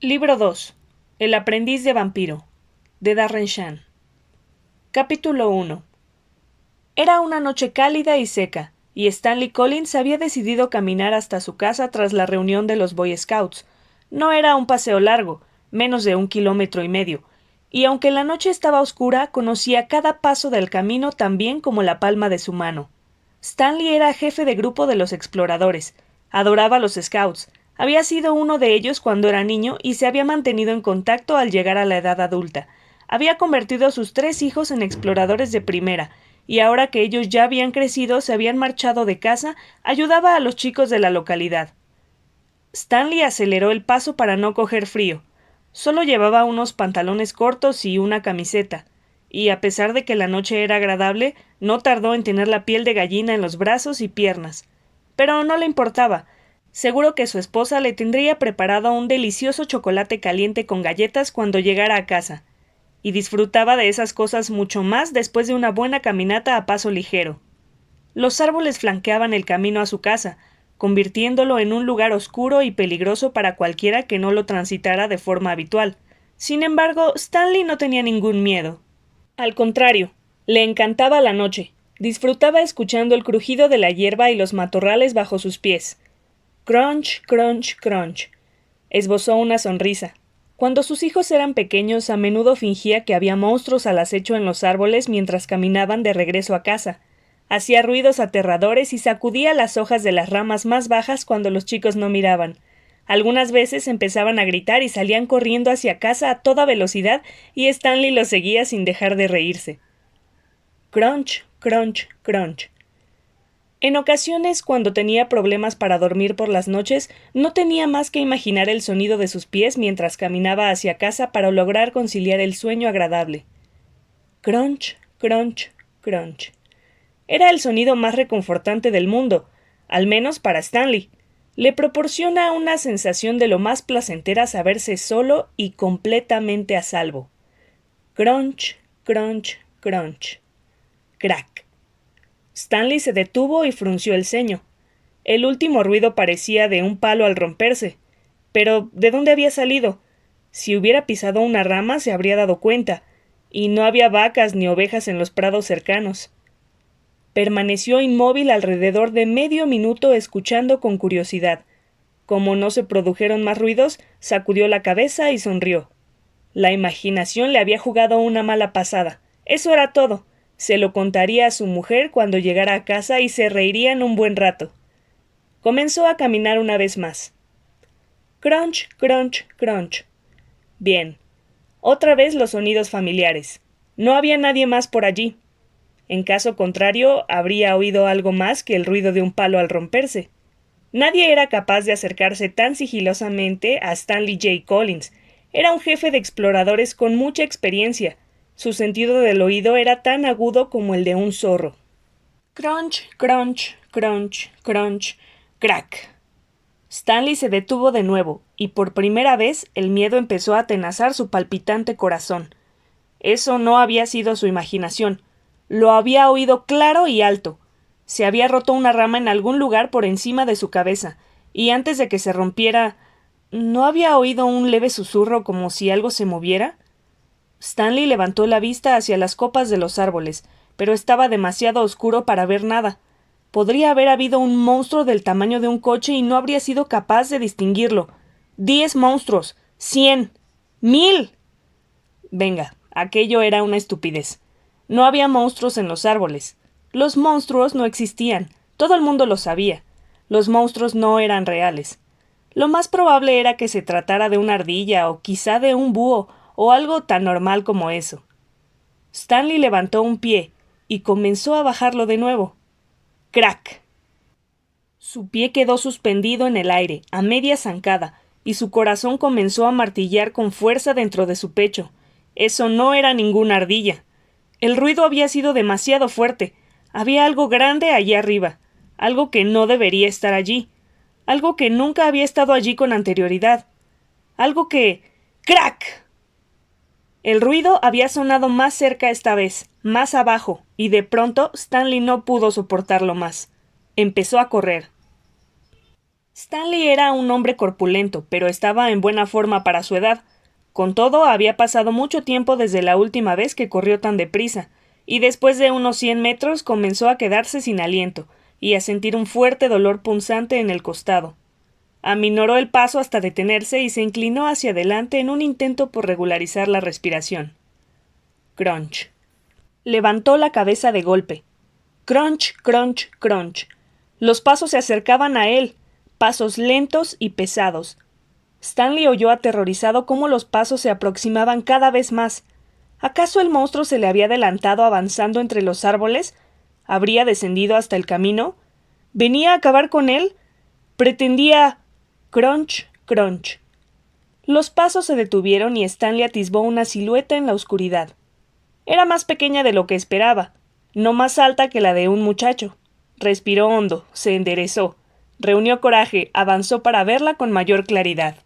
Libro 2. El aprendiz de vampiro, de Darren Shan. Capítulo 1. Era una noche cálida y seca, y Stanley Collins había decidido caminar hasta su casa tras la reunión de los Boy Scouts. No era un paseo largo, menos de 1,5 kilómetros, y aunque la noche estaba oscura, conocía cada paso del camino tan bien como la palma de su mano. Stanley era jefe de grupo de los exploradores. Adoraba a los Scouts. Había sido uno de ellos cuando era niño y se había mantenido en contacto al llegar a la edad adulta. Había convertido a sus 3 hijos en exploradores de primera, y ahora que ellos ya habían crecido, se habían marchado de casa, ayudaba a los chicos de la localidad. Stanley aceleró el paso para no coger frío. Solo llevaba unos pantalones cortos y una camiseta, y a pesar de que la noche era agradable, no tardó en tener la piel de gallina en los brazos y piernas. Pero no le importaba. Seguro que su esposa le tendría preparado un delicioso chocolate caliente con galletas cuando llegara a casa, y disfrutaba de esas cosas mucho más después de una buena caminata a paso ligero. Los árboles flanqueaban el camino a su casa, convirtiéndolo en un lugar oscuro y peligroso para cualquiera que no lo transitara de forma habitual. Sin embargo, Stanley no tenía ningún miedo. Al contrario, le encantaba la noche. Disfrutaba escuchando el crujido de la hierba y los matorrales bajo sus pies. Crunch, crunch, crunch. Esbozó una sonrisa. Cuando sus hijos eran pequeños, a menudo fingía que había monstruos al acecho en los árboles mientras caminaban de regreso a casa. Hacía ruidos aterradores y sacudía las hojas de las ramas más bajas cuando los chicos no miraban. Algunas veces empezaban a gritar y salían corriendo hacia casa a toda velocidad y Stanley los seguía sin dejar de reírse. Crunch, crunch, crunch. En ocasiones, cuando tenía problemas para dormir por las noches, no tenía más que imaginar el sonido de sus pies mientras caminaba hacia casa para lograr conciliar el sueño agradable. Crunch, crunch, crunch. Era el sonido más reconfortante del mundo, al menos para Stanley. Le proporciona una sensación de lo más placentera saberse solo y completamente a salvo. Crunch, crunch, crunch. Crack. Stanley se detuvo y frunció el ceño. El último ruido parecía de un palo al romperse. Pero ¿de dónde había salido? Si hubiera pisado una rama se habría dado cuenta, y no había vacas ni ovejas en los prados cercanos. Permaneció inmóvil alrededor de medio minuto escuchando con curiosidad. Como no se produjeron más ruidos, sacudió la cabeza y sonrió. La imaginación le había jugado una mala pasada. Eso era todo. Se lo contaría a su mujer cuando llegara a casa y se reirían un buen rato. Comenzó a caminar una vez más. Crunch, crunch, crunch. Bien. Otra vez los sonidos familiares. No había nadie más por allí. En caso contrario, habría oído algo más que el ruido de un palo al romperse. Nadie era capaz de acercarse tan sigilosamente a Stanley J. Collins. Era un jefe de exploradores con mucha experiencia. Su sentido del oído era tan agudo como el de un zorro. Crunch, crunch, crunch, crunch, crack. Stanley se detuvo de nuevo, y por primera vez el miedo empezó a atenazar su palpitante corazón. Eso no había sido su imaginación. Lo había oído claro y alto. Se había roto una rama en algún lugar por encima de su cabeza, y antes de que se rompiera, ¿no había oído un leve susurro como si algo se moviera? Stanley levantó la vista hacia las copas de los árboles, pero estaba demasiado oscuro para ver nada. Podría haber habido un monstruo del tamaño de un coche y no habría sido capaz de distinguirlo. 10 monstruos. 100. 1000. Venga, aquello era una estupidez. No había monstruos en los árboles. Los monstruos no existían. Todo el mundo lo sabía. Los monstruos no eran reales. Lo más probable era que se tratara de una ardilla o quizá de un búho o algo tan normal como eso. Stanley levantó un pie y comenzó a bajarlo de nuevo. ¡Crack! Su pie quedó suspendido en el aire, a media zancada, y su corazón comenzó a martillar con fuerza dentro de su pecho. Eso no era ninguna ardilla. El ruido había sido demasiado fuerte. Había algo grande allí arriba, algo que no debería estar allí, algo que nunca había estado allí con anterioridad, algo que... ¡Crack! El ruido había sonado más cerca esta vez, más abajo, y de pronto Stanley no pudo soportarlo más. Empezó a correr. Stanley era un hombre corpulento, pero estaba en buena forma para su edad. Con todo, había pasado mucho tiempo desde la última vez que corrió tan deprisa, y después de unos 100 metros comenzó a quedarse sin aliento, y a sentir un fuerte dolor punzante en el costado. Aminoró el paso hasta detenerse y se inclinó hacia adelante en un intento por regularizar la respiración. Crunch. Levantó la cabeza de golpe. Crunch, crunch, crunch. Los pasos se acercaban a él, pasos lentos y pesados. Stanley oyó aterrorizado cómo los pasos se aproximaban cada vez más. ¿Acaso el monstruo se le había adelantado avanzando entre los árboles? ¿Habría descendido hasta el camino? ¿Venía a acabar con él? Pretendía... Crunch, crunch. Los pasos se detuvieron y Stanley atisbó una silueta en la oscuridad. Era más pequeña de lo que esperaba, no más alta que la de un muchacho. Respiró hondo, se enderezó, reunió coraje, avanzó para verla con mayor claridad.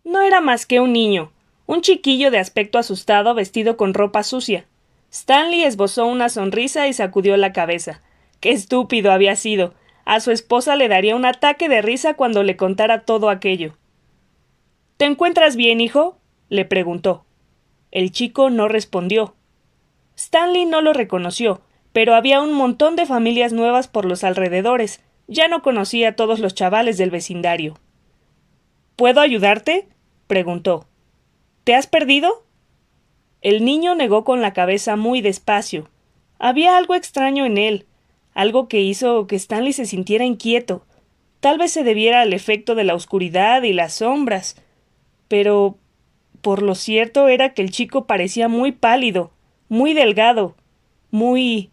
No era más que un niño, un chiquillo de aspecto asustado vestido con ropa sucia. Stanley esbozó una sonrisa y sacudió la cabeza. ¡Qué estúpido había sido! A su esposa le daría un ataque de risa cuando le contara todo aquello. ¿Te encuentras bien, hijo?, le preguntó. El chico no respondió. Stanley no lo reconoció, pero había un montón de familias nuevas por los alrededores. Ya no conocía a todos los chavales del vecindario. ¿Puedo ayudarte?, preguntó. ¿Te has perdido? El niño negó con la cabeza muy despacio. Había algo extraño en él, algo que hizo que Stanley se sintiera inquieto. Tal vez se debiera al efecto de la oscuridad y las sombras. Pero por lo cierto era que el chico parecía muy pálido, muy delgado, muy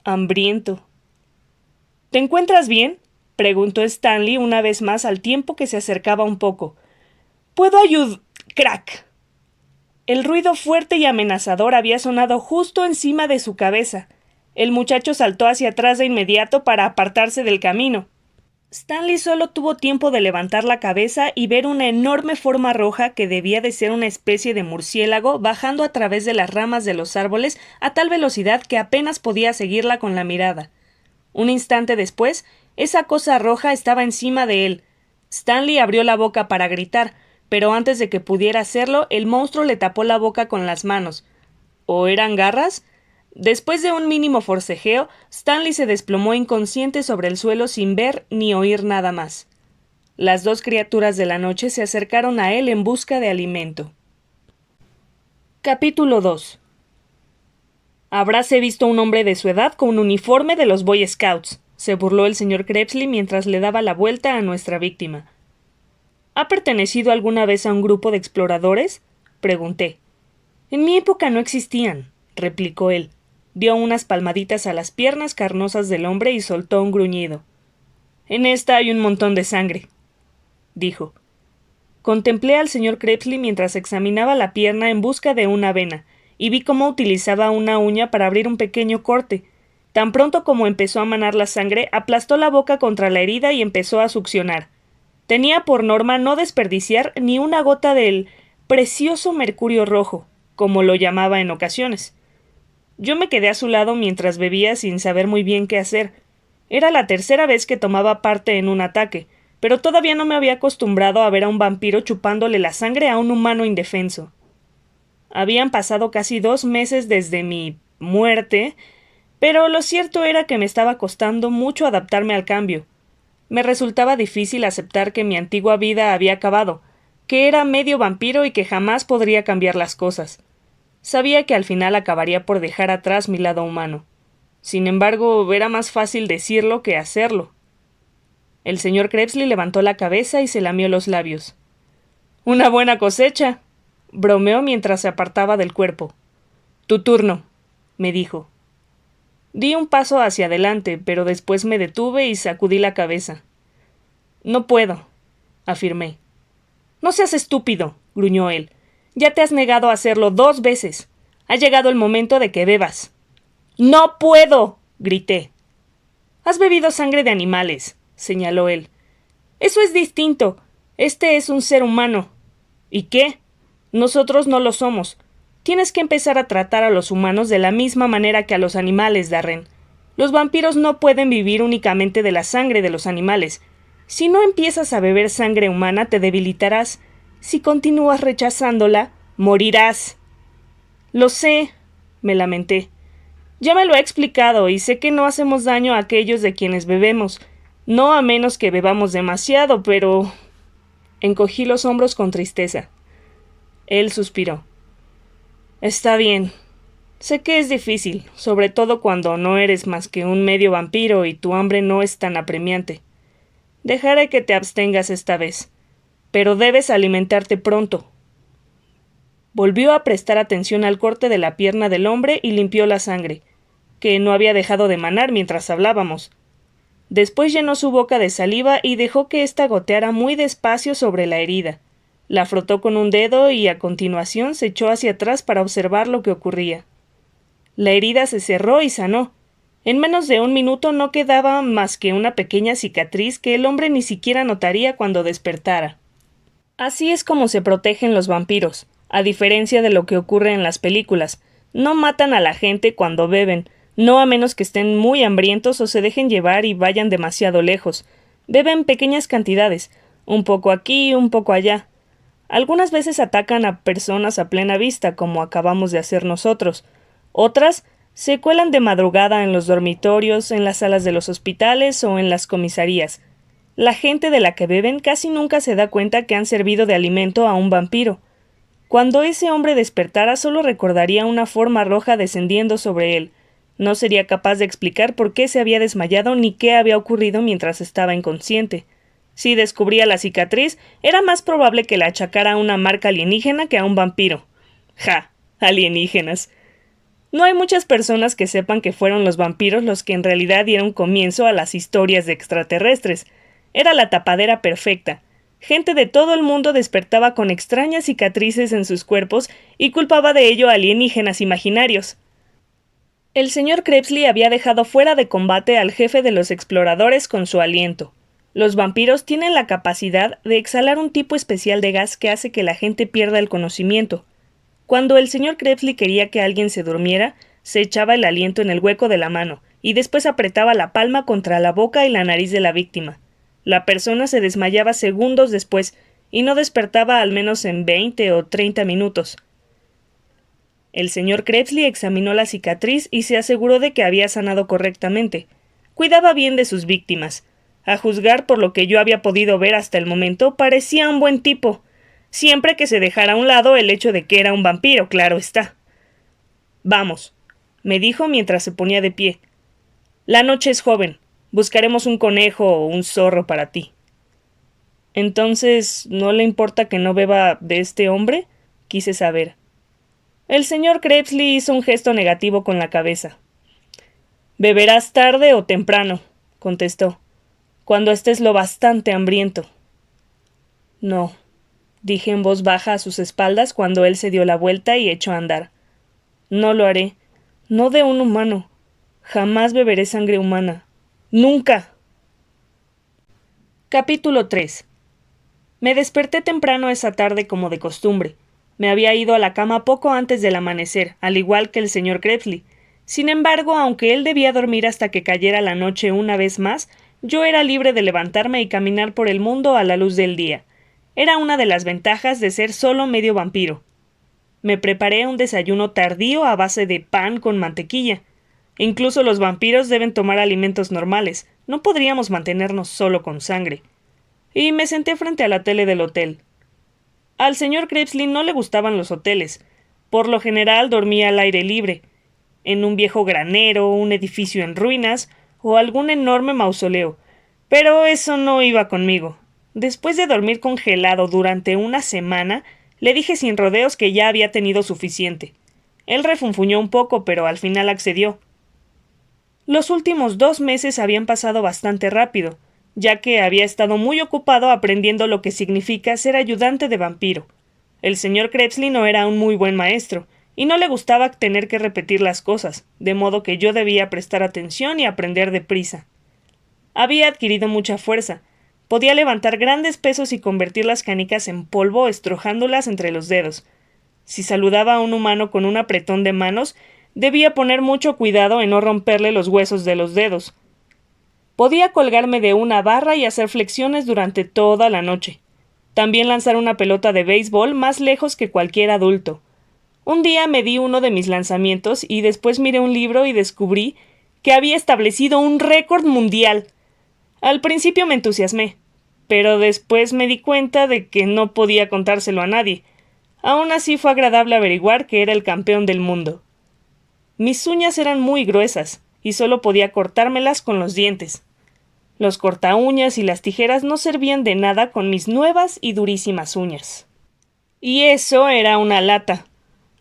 hambriento. ¿Te encuentras bien?, preguntó Stanley una vez más al tiempo que se acercaba un poco. ¿Puedo ¡Crack! El ruido fuerte y amenazador había sonado justo encima de su cabeza. El muchacho saltó hacia atrás de inmediato para apartarse del camino. Stanley solo tuvo tiempo de levantar la cabeza y ver una enorme forma roja que debía de ser una especie de murciélago bajando a través de las ramas de los árboles a tal velocidad que apenas podía seguirla con la mirada. Un instante después, esa cosa roja estaba encima de él. Stanley abrió la boca para gritar, pero antes de que pudiera hacerlo, el monstruo le tapó la boca con las manos. ¿O eran garras? Después de un mínimo forcejeo, Stanley se desplomó inconsciente sobre el suelo sin ver ni oír nada más. Las dos criaturas de la noche se acercaron a él en busca de alimento. Capítulo 2. Habráse visto un hombre de su edad con un uniforme de los Boy Scouts, se burló el señor Crepsley mientras le daba la vuelta a nuestra víctima. ¿Ha pertenecido alguna vez a un grupo de exploradores?, pregunté. En mi época no existían, replicó él. Dio unas palmaditas a las piernas carnosas del hombre y soltó un gruñido. En esta hay un montón de sangre, dijo. Contemplé al señor Crepsley mientras examinaba la pierna en busca de una vena, y vi cómo utilizaba una uña para abrir un pequeño corte. Tan pronto como empezó a manar la sangre, aplastó la boca contra la herida y empezó a succionar. Tenía por norma no desperdiciar ni una gota del precioso mercurio rojo, como lo llamaba en ocasiones. Yo me quedé a su lado mientras bebía sin saber muy bien qué hacer. Era la tercera vez que tomaba parte en un ataque, pero todavía no me había acostumbrado a ver a un vampiro chupándole la sangre a un humano indefenso. Habían pasado casi 2 meses desde mi muerte, pero lo cierto era que me estaba costando mucho adaptarme al cambio. Me resultaba difícil aceptar que mi antigua vida había acabado, que era medio vampiro y que jamás podría cambiar las cosas. Sabía que al final acabaría por dejar atrás mi lado humano. Sin embargo, era más fácil decirlo que hacerlo. El señor Crepsley levantó la cabeza y se lamió los labios. «Una buena cosecha», bromeó mientras se apartaba del cuerpo. «Tu turno», me dijo. Di un paso hacia adelante, pero después me detuve y sacudí la cabeza. «No puedo», afirmé. «No seas estúpido», gruñó él. «Ya te has negado a hacerlo 2 veces. Ha llegado el momento de que bebas». «No puedo», grité. «Has bebido sangre de animales», señaló él. «Eso es distinto. Este es un ser humano». «¿Y qué? Nosotros no lo somos. Tienes que empezar a tratar a los humanos de la misma manera que a los animales, Darren. Los vampiros no pueden vivir únicamente de la sangre de los animales. Si no empiezas a beber sangre humana, te debilitarás. Si continúas rechazándola, morirás. Lo sé, me lamenté. Ya me lo he explicado y sé que no hacemos daño a aquellos de quienes bebemos, no a menos que bebamos demasiado, pero... Encogí los hombros con tristeza. Él suspiró. Está bien. Sé que es difícil, sobre todo cuando no eres más que un medio vampiro y tu hambre no es tan apremiante. Dejaré que te abstengas esta vez, pero debes alimentarte pronto. Volvió a prestar atención al corte de la pierna del hombre y limpió la sangre, que no había dejado de manar mientras hablábamos. Después llenó su boca de saliva y dejó que ésta goteara muy despacio sobre la herida. La frotó con un dedo y a continuación se echó hacia atrás para observar lo que ocurría. La herida se cerró y sanó. En menos de un minuto no quedaba más que una pequeña cicatriz que el hombre ni siquiera notaría cuando despertara. Así es como se protegen los vampiros, a diferencia de lo que ocurre en las películas. No matan a la gente cuando beben, no a menos que estén muy hambrientos o se dejen llevar y vayan demasiado lejos. Beben pequeñas cantidades, un poco aquí, un poco allá. Algunas veces atacan a personas a plena vista, como acabamos de hacer nosotros. Otras se cuelan de madrugada en los dormitorios, en las salas de los hospitales o en las comisarías. La gente de la que beben casi nunca se da cuenta que han servido de alimento a un vampiro. Cuando ese hombre despertara solo recordaría una forma roja descendiendo sobre él. No sería capaz de explicar por qué se había desmayado ni qué había ocurrido mientras estaba inconsciente. Si descubría la cicatriz, era más probable que la achacara a una marca alienígena que a un vampiro. ¡Ja! Alienígenas. No hay muchas personas que sepan que fueron los vampiros los que en realidad dieron comienzo a las historias de extraterrestres. Era la tapadera perfecta. Gente de todo el mundo despertaba con extrañas cicatrices en sus cuerpos y culpaba de ello a alienígenas imaginarios. El señor Krebsley había dejado fuera de combate al jefe de los exploradores con su aliento. Los vampiros tienen la capacidad de exhalar un tipo especial de gas que hace que la gente pierda el conocimiento. Cuando el señor Krebsley quería que alguien se durmiera, se echaba el aliento en el hueco de la mano y después apretaba la palma contra la boca y la nariz de la víctima. La persona se desmayaba segundos después y no despertaba al menos en 20 o 30 minutos. El señor Krebsley examinó la cicatriz y se aseguró de que había sanado correctamente. Cuidaba bien de sus víctimas. A juzgar por lo que yo había podido ver hasta el momento, parecía un buen tipo. Siempre que se dejara a un lado el hecho de que era un vampiro, claro está. Vamos, me dijo mientras se ponía de pie. La noche es joven. Buscaremos un conejo o un zorro para ti. Entonces, ¿no le importa que no beba de este hombre? Quise saber. El señor Krebsley hizo un gesto negativo con la cabeza. Beberás tarde o temprano, contestó, cuando estés lo bastante hambriento. No, dije en voz baja a sus espaldas cuando él se dio la vuelta y echó a andar. No lo haré. No de un humano. Jamás beberé sangre humana. ¡Nunca! Capítulo 3. Me desperté temprano esa tarde como de costumbre. Me había ido a la cama poco antes del amanecer, al igual que el señor Krebsley. Sin embargo, aunque él debía dormir hasta que cayera la noche una vez más, yo era libre de levantarme y caminar por el mundo a la luz del día. Era una de las ventajas de ser solo medio vampiro. Me preparé un desayuno tardío a base de pan con mantequilla. Incluso los vampiros deben tomar alimentos normales. No podríamos mantenernos solo con sangre. Y me senté frente a la tele del hotel. Al señor Krebsley no le gustaban los hoteles. Por lo general dormía al aire libre, en un viejo granero, un edificio en ruinas o algún enorme mausoleo. Pero eso no iba conmigo. Después de dormir congelado durante una semana, le dije sin rodeos que ya había tenido suficiente. Él refunfuñó un poco, pero al final accedió. Los últimos 2 meses habían pasado bastante rápido, ya que había estado muy ocupado aprendiendo lo que significa ser ayudante de vampiro. El señor Krebsley no era un muy buen maestro, y no le gustaba tener que repetir las cosas, de modo que yo debía prestar atención y aprender deprisa. Había adquirido mucha fuerza. Podía levantar grandes pesos y convertir las canicas en polvo estrujándolas entre los dedos. Si saludaba a un humano con un apretón de manos, debía poner mucho cuidado en no romperle los huesos de los dedos. Podía colgarme de una barra y hacer flexiones durante toda la noche. También lanzar una pelota de béisbol más lejos que cualquier adulto. Un día me di uno de mis lanzamientos y después miré un libro y descubrí que había establecido un récord mundial. Al principio me entusiasmé, pero después me di cuenta de que no podía contárselo a nadie. Aún así fue agradable averiguar que era el campeón del mundo. Mis uñas eran muy gruesas, y solo podía cortármelas con los dientes. Los cortaúñas y las tijeras no servían de nada con mis nuevas y durísimas uñas. Y eso era una lata.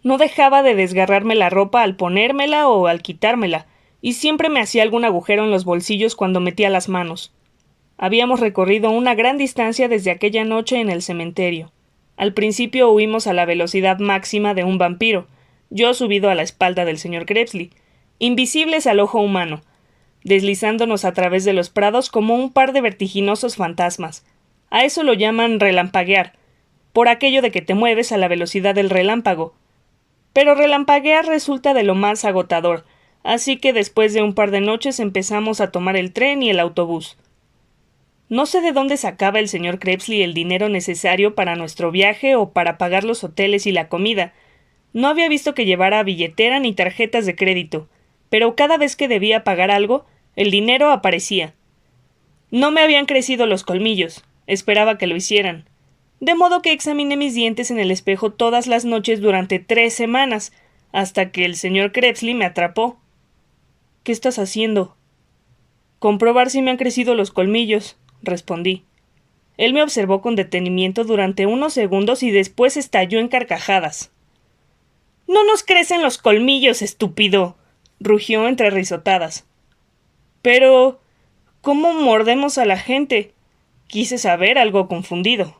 No dejaba de desgarrarme la ropa al ponérmela o al quitármela, y siempre me hacía algún agujero en los bolsillos cuando metía las manos. Habíamos recorrido una gran distancia desde aquella noche en el cementerio. Al principio huimos a la velocidad máxima de un vampiro, yo subido a la espalda del señor Crepsley, invisibles al ojo humano, deslizándonos a través de los prados como un par de vertiginosos fantasmas. A eso lo llaman relampaguear, por aquello de que te mueves a la velocidad del relámpago. Pero relampaguear resulta de lo más agotador, así que después de un par de noches empezamos a tomar el tren y el autobús. No sé de dónde sacaba el señor Crepsley el dinero necesario para nuestro viaje o para pagar los hoteles y la comida. No había visto que llevara billetera ni tarjetas de crédito, pero cada vez que debía pagar algo, el dinero aparecía. No me habían crecido los colmillos, esperaba que lo hicieran. De modo que examiné mis dientes en el espejo todas las noches durante 3 semanas, hasta que el señor Crepsley me atrapó. ¿Qué estás haciendo? Comprobar si me han crecido los colmillos, respondí. Él me observó con detenimiento durante unos segundos y después estalló en carcajadas. —¡No nos crecen los colmillos, estúpido! —rugió entre risotadas. —Pero ¿cómo mordemos a la gente? Quise saber, algo confundido.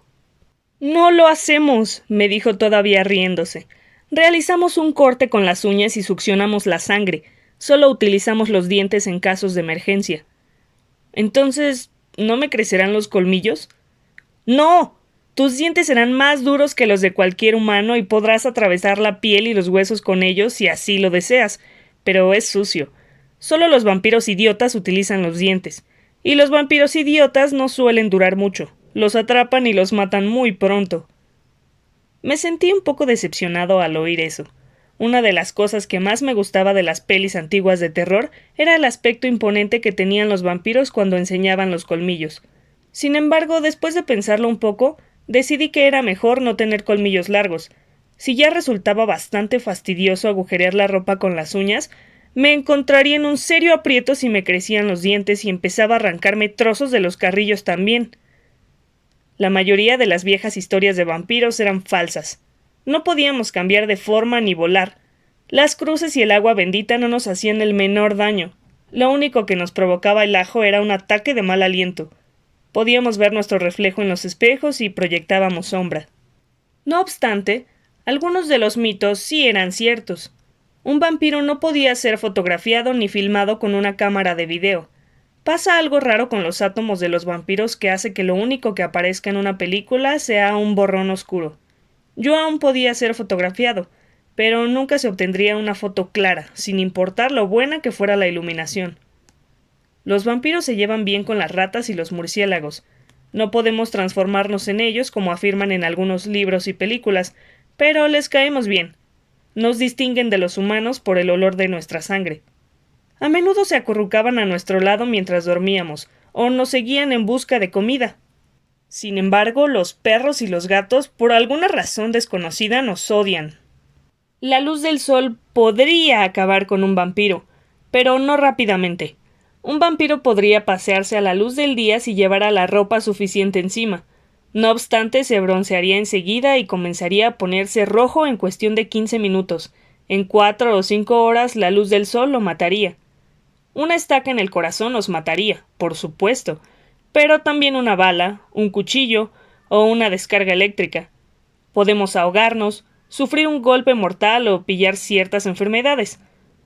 —No lo hacemos —me dijo todavía riéndose—. Realizamos un corte con las uñas y succionamos la sangre. Solo utilizamos los dientes en casos de emergencia. —Entonces, ¿no me crecerán los colmillos? —¡No! Tus dientes serán más duros que los de cualquier humano y podrás atravesar la piel y los huesos con ellos si así lo deseas, pero es sucio. Solo los vampiros idiotas utilizan los dientes, y los vampiros idiotas no suelen durar mucho. Los atrapan y los matan muy pronto. Me sentí un poco decepcionado al oír eso. Una de las cosas que más me gustaba de las pelis antiguas de terror era el aspecto imponente que tenían los vampiros cuando enseñaban los colmillos. Sin embargo, después de pensarlo un poco, decidí que era mejor no tener colmillos largos. Si ya resultaba bastante fastidioso agujerear la ropa con las uñas, me encontraría en un serio aprieto si me crecían los dientes y empezaba a arrancarme trozos de los carrillos también. La mayoría de las viejas historias de vampiros eran falsas. No podíamos cambiar de forma ni volar. Las cruces y el agua bendita no nos hacían el menor daño. Lo único que nos provocaba el ajo era un ataque de mal aliento. Podíamos ver nuestro reflejo en los espejos y proyectábamos sombra. No obstante, algunos de los mitos sí eran ciertos. Un vampiro no podía ser fotografiado ni filmado con una cámara de video. Pasa algo raro con los átomos de los vampiros que hace que lo único que aparezca en una película sea un borrón oscuro. Yo aún podía ser fotografiado, pero nunca se obtendría una foto clara, sin importar lo buena que fuera la iluminación. Los vampiros se llevan bien con las ratas y los murciélagos. No podemos transformarnos en ellos, como afirman en algunos libros y películas, pero les caemos bien. Nos distinguen de los humanos por el olor de nuestra sangre. A menudo se acurrucaban a nuestro lado mientras dormíamos, o nos seguían en busca de comida. Sin embargo, los perros y los gatos, por alguna razón desconocida, nos odian. La luz del sol podría acabar con un vampiro, pero no rápidamente. Un vampiro podría pasearse a la luz del día si llevara la ropa suficiente encima. No obstante, se broncearía enseguida y comenzaría a ponerse rojo en cuestión de 15 minutos. En 4 o 5 horas la luz del sol lo mataría. Una estaca en el corazón nos mataría, por supuesto, pero también una bala, un cuchillo o una descarga eléctrica. Podemos ahogarnos, sufrir un golpe mortal o pillar ciertas enfermedades.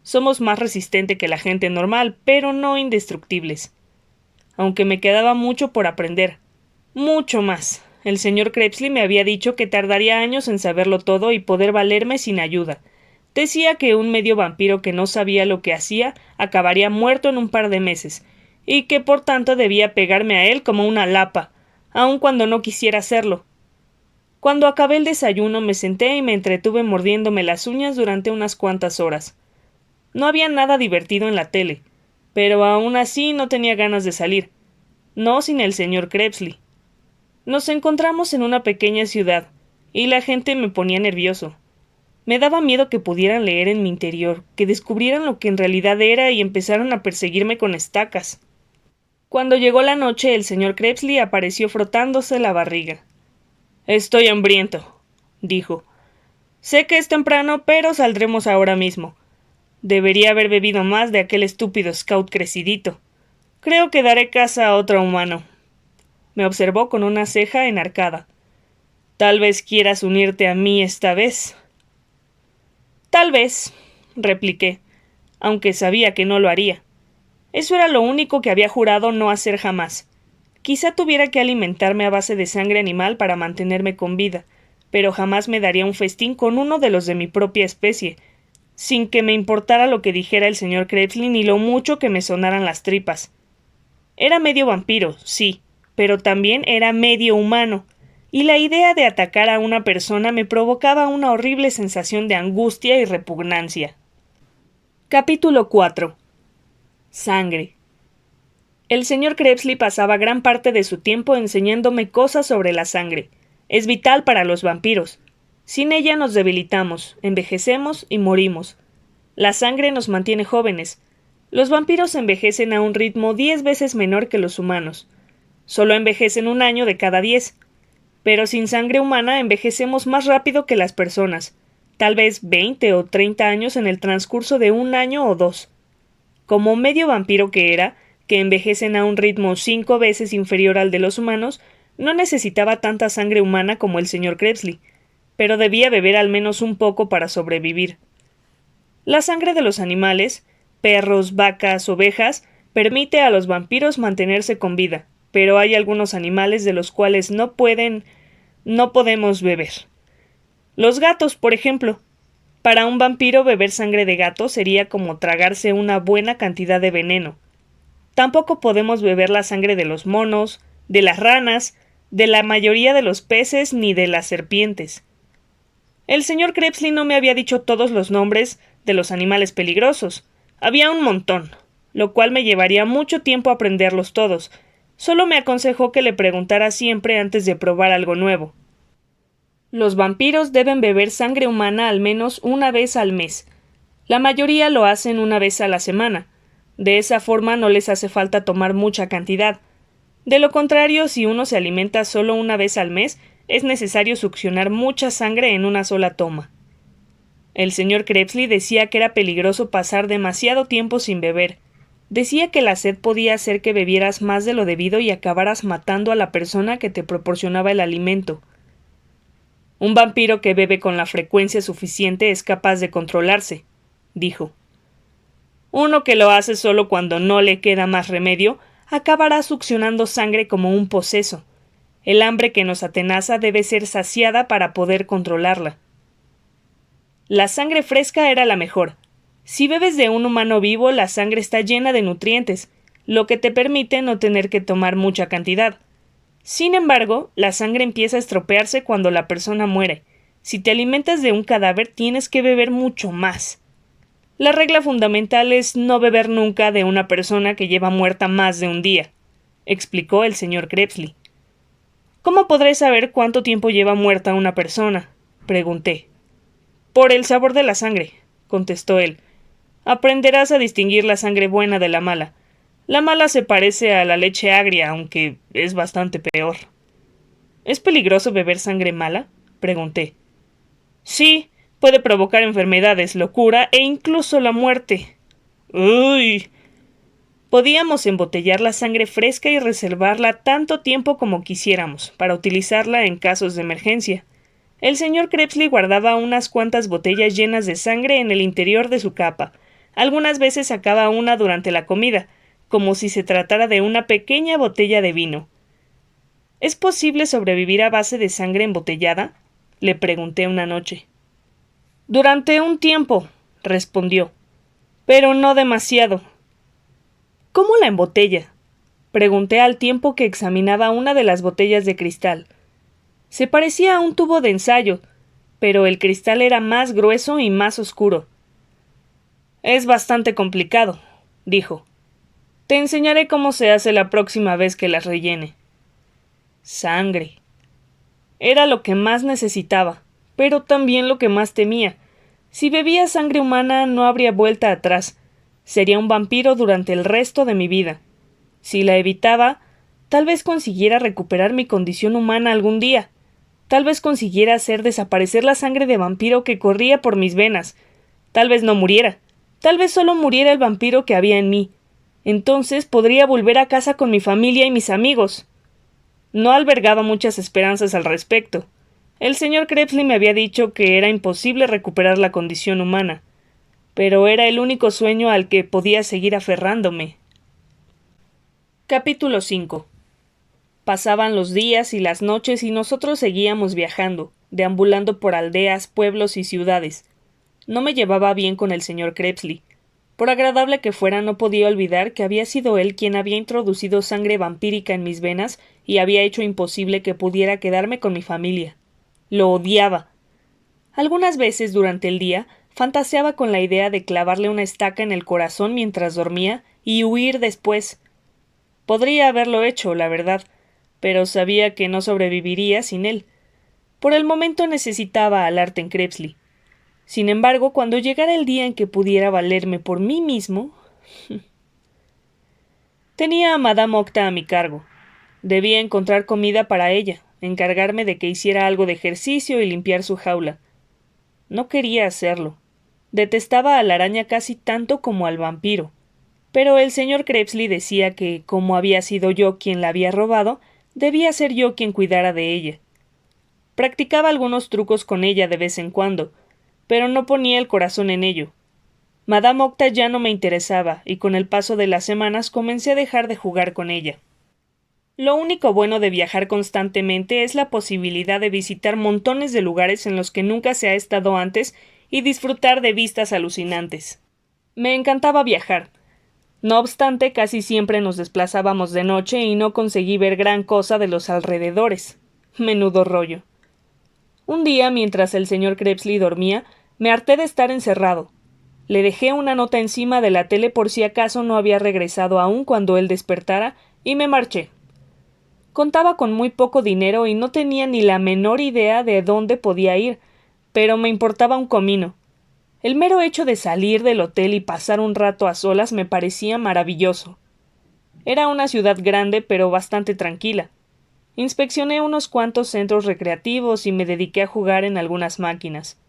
Somos más resistentes que la gente normal, pero no indestructibles. Aunque me quedaba mucho por aprender. Mucho más. El señor Crepsley me había dicho que tardaría años en saberlo todo y poder valerme sin ayuda. Decía que un medio vampiro que no sabía lo que hacía acabaría muerto en un par de meses, y que por tanto debía pegarme a él como una lapa, aun cuando no quisiera hacerlo. Cuando acabé el desayuno me senté y me entretuve mordiéndome las uñas durante unas cuantas horas. No había nada divertido en la tele, pero aún así no tenía ganas de salir, no sin el señor Crepsley. Nos encontramos en una pequeña ciudad, y la gente me ponía nervioso. Me daba miedo que pudieran leer en mi interior, que descubrieran lo que en realidad era y empezaran a perseguirme con estacas. Cuando llegó la noche, el señor Crepsley apareció frotándose la barriga. «Estoy hambriento», dijo. «Sé que es temprano, pero saldremos ahora mismo. Debería haber bebido más de aquel estúpido scout crecidito. Creo que daré caza a otro humano». Me observó con una ceja enarcada. «Tal vez quieras unirte a mí esta vez». «Tal vez», repliqué, aunque sabía que no lo haría. Eso era lo único que había jurado no hacer jamás. Quizá tuviera que alimentarme a base de sangre animal para mantenerme con vida, pero jamás me daría un festín con uno de los de mi propia especie, sin que me importara lo que dijera el señor Crepsley ni lo mucho que me sonaran las tripas. Era medio vampiro, sí, pero también era medio humano, y la idea de atacar a una persona me provocaba una horrible sensación de angustia y repugnancia. Capítulo 4. Sangre. El señor Crepsley pasaba gran parte de su tiempo enseñándome cosas sobre la sangre. Es vital para los vampiros. Sin ella nos debilitamos, envejecemos y morimos. La sangre nos mantiene jóvenes. Los vampiros envejecen a un ritmo 10 veces menor que los humanos. Solo envejecen 1 año de cada 10. Pero sin sangre humana envejecemos más rápido que las personas, tal vez 20 o 30 años en el transcurso de 1 año o 2. Como medio vampiro que era, que envejecen a un ritmo 5 veces inferior al de los humanos, no necesitaba tanta sangre humana como el señor Crepsley, pero debía beber al menos un poco para sobrevivir. La sangre de los animales, perros, vacas, ovejas, permite a los vampiros mantenerse con vida, pero hay algunos animales de los cuales no podemos beber. Los gatos, por ejemplo. Para un vampiro beber sangre de gato sería como tragarse una buena cantidad de veneno. Tampoco podemos beber la sangre de los monos, de las ranas, de la mayoría de los peces ni de las serpientes. El señor Crepsley no me había dicho todos los nombres de los animales peligrosos. Había un montón, lo cual me llevaría mucho tiempo aprenderlos todos. Solo me aconsejó que le preguntara siempre antes de probar algo nuevo. Los vampiros deben beber sangre humana al menos 1 vez al mes. La mayoría lo hacen 1 vez a la semana. De esa forma no les hace falta tomar mucha cantidad. De lo contrario, si uno se alimenta solo 1 vez al mes, es necesario succionar mucha sangre en una sola toma. El señor Crepsley decía que era peligroso pasar demasiado tiempo sin beber. Decía que la sed podía hacer que bebieras más de lo debido y acabaras matando a la persona que te proporcionaba el alimento. Un vampiro que bebe con la frecuencia suficiente es capaz de controlarse, dijo. Uno que lo hace solo cuando no le queda más remedio, acabará succionando sangre como un poseso. El hambre que nos atenaza debe ser saciada para poder controlarla. La sangre fresca era la mejor. Si bebes de un humano vivo, la sangre está llena de nutrientes, lo que te permite no tener que tomar mucha cantidad. Sin embargo, la sangre empieza a estropearse cuando la persona muere. Si te alimentas de un cadáver, tienes que beber mucho más. La regla fundamental es no beber nunca de una persona que lleva muerta más de un día, explicó el señor Crepsley. ¿Cómo podré saber cuánto tiempo lleva muerta una persona?, pregunté. Por el sabor de la sangre, contestó él. Aprenderás a distinguir la sangre buena de la mala. La mala se parece a la leche agria, aunque es bastante peor. ¿Es peligroso beber sangre mala?, pregunté. Sí, puede provocar enfermedades, locura e incluso la muerte. ¡Uy! Podíamos embotellar la sangre fresca y reservarla tanto tiempo como quisiéramos, para utilizarla en casos de emergencia. El señor Crepsley guardaba unas cuantas botellas llenas de sangre en el interior de su capa. Algunas veces sacaba una durante la comida, como si se tratara de una pequeña botella de vino. ¿Es posible sobrevivir a base de sangre embotellada?, le pregunté una noche. Durante un tiempo, respondió, pero no demasiado. ¿Cómo la embotella?, Pregunté al tiempo que examinaba una de las botellas de cristal. Se parecía a un tubo de ensayo, pero el cristal era más grueso y más oscuro. Es bastante complicado, dijo. Te enseñaré cómo se hace la próxima vez que las rellene. Sangre. Era lo que más necesitaba, pero también lo que más temía. Si bebía sangre humana no habría vuelta atrás. Sería un vampiro durante el resto de mi vida. Si la evitaba, tal vez consiguiera recuperar mi condición humana algún día. Tal vez consiguiera hacer desaparecer la sangre de vampiro que corría por mis venas. Tal vez no muriera. Tal vez solo muriera el vampiro que había en mí. Entonces podría volver a casa con mi familia y mis amigos. No albergaba muchas esperanzas al respecto. El señor Krebsley me había dicho que era imposible recuperar la condición humana, pero era el único sueño al que podía seguir aferrándome. Capítulo 5. Pasaban los días y las noches y nosotros seguíamos viajando, deambulando por aldeas, pueblos y ciudades. No me llevaba bien con el señor Krebsley. Por agradable que fuera, no podía olvidar que había sido él quien había introducido sangre vampírica en mis venas y había hecho imposible que pudiera quedarme con mi familia. Lo odiaba. Algunas veces durante el día fantaseaba con la idea de clavarle una estaca en el corazón mientras dormía y huir después. Podría haberlo hecho, la verdad, pero sabía que no sobreviviría sin él. Por el momento necesitaba al Arten Krebsley. Sin embargo, cuando llegara el día en que pudiera valerme por mí mismo... Tenía a Madame Octa a mi cargo. Debía encontrar comida para ella, encargarme de que hiciera algo de ejercicio y limpiar su jaula. No quería hacerlo. Detestaba a la araña casi tanto como al vampiro. Pero el señor Krebsley decía que, como había sido yo quien la había robado, debía ser yo quien cuidara de ella. Practicaba algunos trucos con ella de vez en cuando, pero no ponía el corazón en ello. Madame Octa ya no me interesaba, y con el paso de las semanas comencé a dejar de jugar con ella. Lo único bueno de viajar constantemente es la posibilidad de visitar montones de lugares en los que nunca se ha estado antes y disfrutar de vistas alucinantes. Me encantaba viajar. No obstante, casi siempre nos desplazábamos de noche y no conseguí ver gran cosa de los alrededores. Menudo rollo. Un día, mientras el señor Krebsley dormía, me harté de estar encerrado. Le dejé una nota encima de la tele por si acaso no había regresado aún cuando él despertara, y me marché. Contaba con muy poco dinero y no tenía ni la menor idea de dónde podía ir, pero me importaba un comino. El mero hecho de salir del hotel y pasar un rato a solas me parecía maravilloso. Era una ciudad grande pero bastante tranquila. Inspeccioné unos cuantos centros recreativos y me dediqué a jugar en algunas máquinas.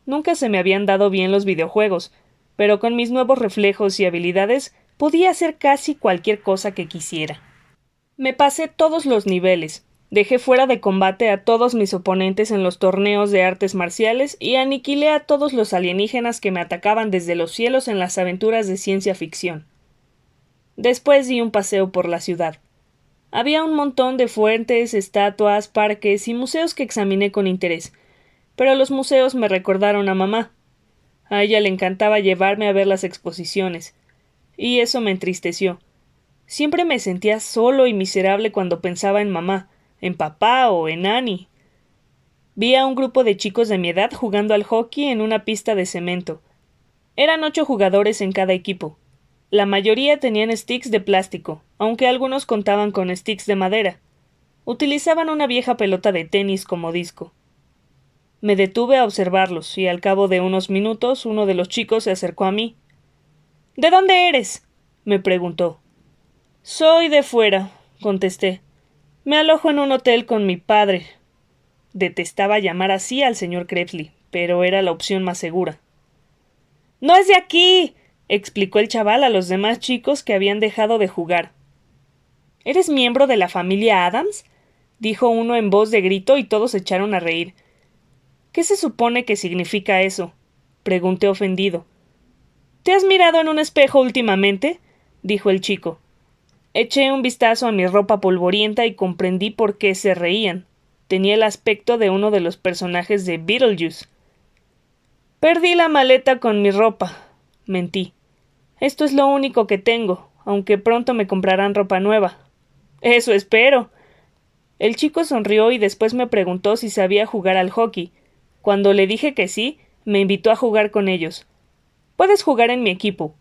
Nunca se me habían dado bien los videojuegos, pero con mis nuevos reflejos y habilidades podía hacer casi cualquier cosa que quisiera. Me pasé todos los niveles, dejé fuera de combate a todos mis oponentes en los torneos de artes marciales y aniquilé a todos los alienígenas que me atacaban desde los cielos en las aventuras de ciencia ficción. Después di un paseo por la ciudad. Había un montón de fuentes, estatuas, parques y museos que examiné con interés, pero los museos me recordaron a mamá. A ella le encantaba llevarme a ver las exposiciones, y eso me entristeció. Siempre me sentía solo y miserable cuando pensaba en mamá, en papá o en Annie. Vi a un grupo de chicos de mi edad jugando al hockey en una pista de cemento. Eran 8 jugadores en cada equipo. La mayoría tenían sticks de plástico, aunque algunos contaban con sticks de madera. Utilizaban una vieja pelota de tenis como disco. Me detuve a observarlos y al cabo de unos minutos uno de los chicos se acercó a mí. ¿De dónde eres?, me preguntó. Soy de fuera, contesté. Me alojo en un hotel con mi padre. Detestaba llamar así al señor Krebsley, pero era la opción más segura. ¡No es de aquí!, explicó el chaval a los demás chicos que habían dejado de jugar. ¿Eres miembro de la familia Adams?, dijo uno en voz de grito y todos se echaron a reír. ¿Qué se supone que significa eso?, pregunté ofendido. ¿Te has mirado en un espejo últimamente?, dijo el chico. Eché un vistazo a mi ropa polvorienta y comprendí por qué se reían. Tenía el aspecto de uno de los personajes de Beetlejuice. Perdí la maleta con mi ropa, mentí. Esto es lo único que tengo, aunque pronto me comprarán ropa nueva. Eso espero. El chico sonrió y después me preguntó si sabía jugar al hockey. Cuando le dije que sí, me invitó a jugar con ellos. Puedes jugar en mi equipo,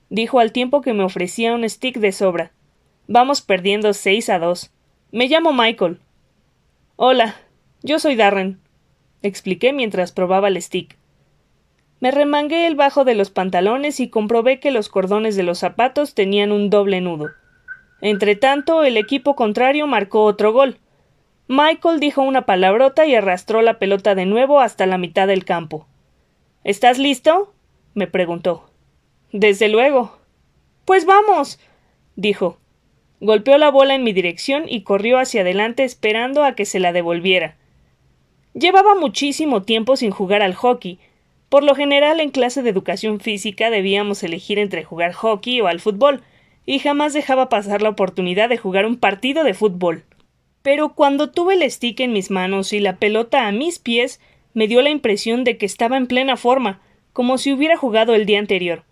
dijo al tiempo que me ofrecía un stick de sobra. Vamos perdiendo 6-2. Me llamo Michael. Hola, yo soy Darren, expliqué mientras probaba el stick. Me remangué el bajo de los pantalones y comprobé que los cordones de los zapatos tenían un doble nudo. Entretanto, el equipo contrario marcó otro gol. Michael dijo una palabrota y arrastró la pelota de nuevo hasta la mitad del campo. ¿Estás listo?, me preguntó. Desde luego. Pues vamos, dijo. Golpeó la bola en mi dirección y corrió hacia adelante esperando a que se la devolviera. Llevaba muchísimo tiempo sin jugar al hockey. Por lo general, en clase de educación física debíamos elegir entre jugar hockey o al fútbol, y jamás dejaba pasar la oportunidad de jugar un partido de fútbol. Pero cuando tuve el stick en mis manos y la pelota a mis pies, me dio la impresión de que estaba en plena forma, como si hubiera jugado el día anterior.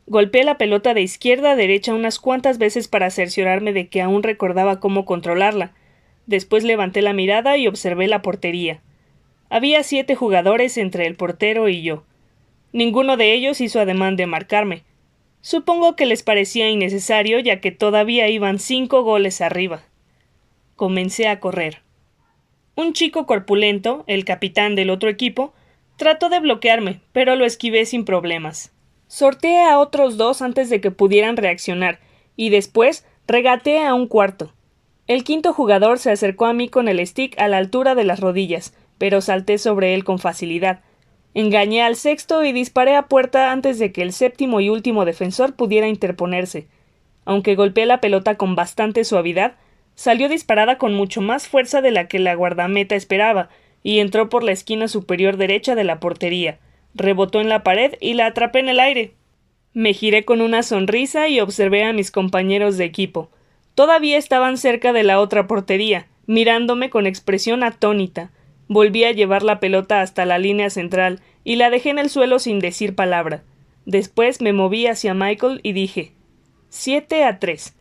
Golpeé la pelota de izquierda a derecha unas cuantas veces para cerciorarme de que aún recordaba cómo controlarla. Después levanté la mirada y observé la portería. Había 7 jugadores entre el portero y yo. Ninguno de ellos hizo ademán de marcarme. Supongo que les parecía innecesario, ya que todavía iban 5 goles arriba. Comencé a correr. Un chico corpulento, el capitán del otro equipo, trató de bloquearme, pero lo esquivé sin problemas. Sorteé a otros 2 antes de que pudieran reaccionar, y después regateé a un cuarto. El quinto jugador se acercó a mí con el stick a la altura de las rodillas, pero salté sobre él con facilidad. Engañé al sexto y disparé a puerta antes de que el séptimo y último defensor pudiera interponerse. Aunque golpeé la pelota con bastante suavidad, salió disparada con mucho más fuerza de la que la guardameta esperaba, y entró por la esquina superior derecha de la portería. Rebotó en la pared y la atrapé en el aire. Me giré con una sonrisa y observé a mis compañeros de equipo. Todavía estaban cerca de la otra portería, mirándome con expresión atónita. Volví a llevar la pelota hasta la línea central y la dejé en el suelo sin decir palabra. Después me moví hacia Michael y dije: 7-3.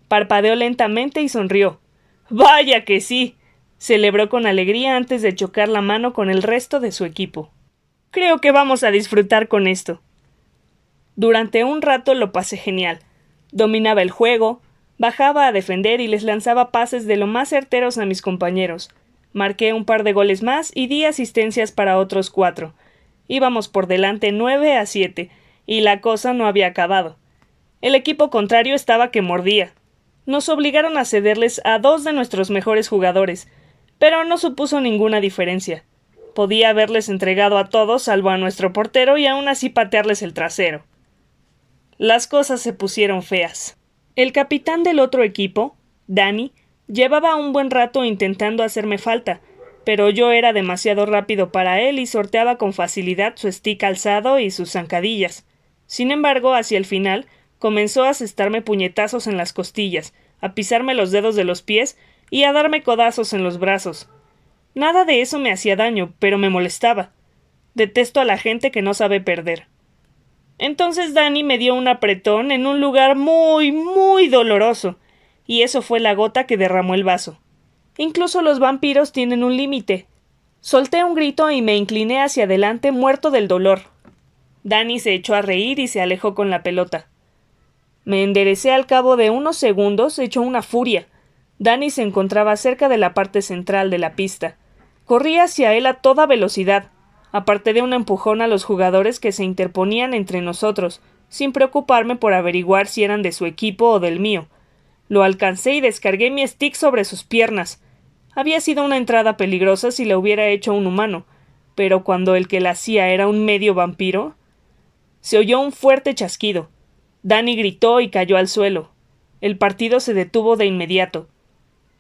Parpadeó lentamente y sonrió. ¡Vaya que sí!, celebró con alegría antes de chocar la mano con el resto de su equipo. Creo que vamos a disfrutar con esto. Durante un rato lo pasé genial. Dominaba el juego, bajaba a defender y les lanzaba pases de lo más certeros a mis compañeros. Marqué un par de goles más y di asistencias para otros 4. Íbamos por delante 9-7, y la cosa no había acabado. El equipo contrario estaba que mordía. Nos obligaron a cederles a 2 de nuestros mejores jugadores, pero no supuso ninguna diferencia. Podía haberles entregado a todos salvo a nuestro portero y aún así patearles el trasero. Las cosas se pusieron feas. El capitán del otro equipo, Danny, llevaba un buen rato intentando hacerme falta, pero yo era demasiado rápido para él y sorteaba con facilidad su stick alzado y sus zancadillas. Sin embargo, hacia el final, comenzó a asestarme puñetazos en las costillas, a pisarme los dedos de los pies y a darme codazos en los brazos. Nada de eso me hacía daño, pero me molestaba. Detesto a la gente que no sabe perder. Entonces Danny me dio un apretón en un lugar muy, muy doloroso, y eso fue la gota que derramó el vaso. Incluso los vampiros tienen un límite. Solté un grito y me incliné hacia adelante muerto del dolor. Danny se echó a reír y se alejó con la pelota. Me enderecé al cabo de unos segundos, hecho una furia. Danny se encontraba cerca de la parte central de la pista. Corrí hacia él a toda velocidad. Aparté de un empujón a los jugadores que se interponían entre nosotros, sin preocuparme por averiguar si eran de su equipo o del mío. Lo alcancé y descargué mi stick sobre sus piernas. Había sido una entrada peligrosa si la hubiera hecho un humano, pero cuando el que la hacía era un medio vampiro... Se oyó un fuerte chasquido. Danny gritó y cayó al suelo. El partido se detuvo de inmediato.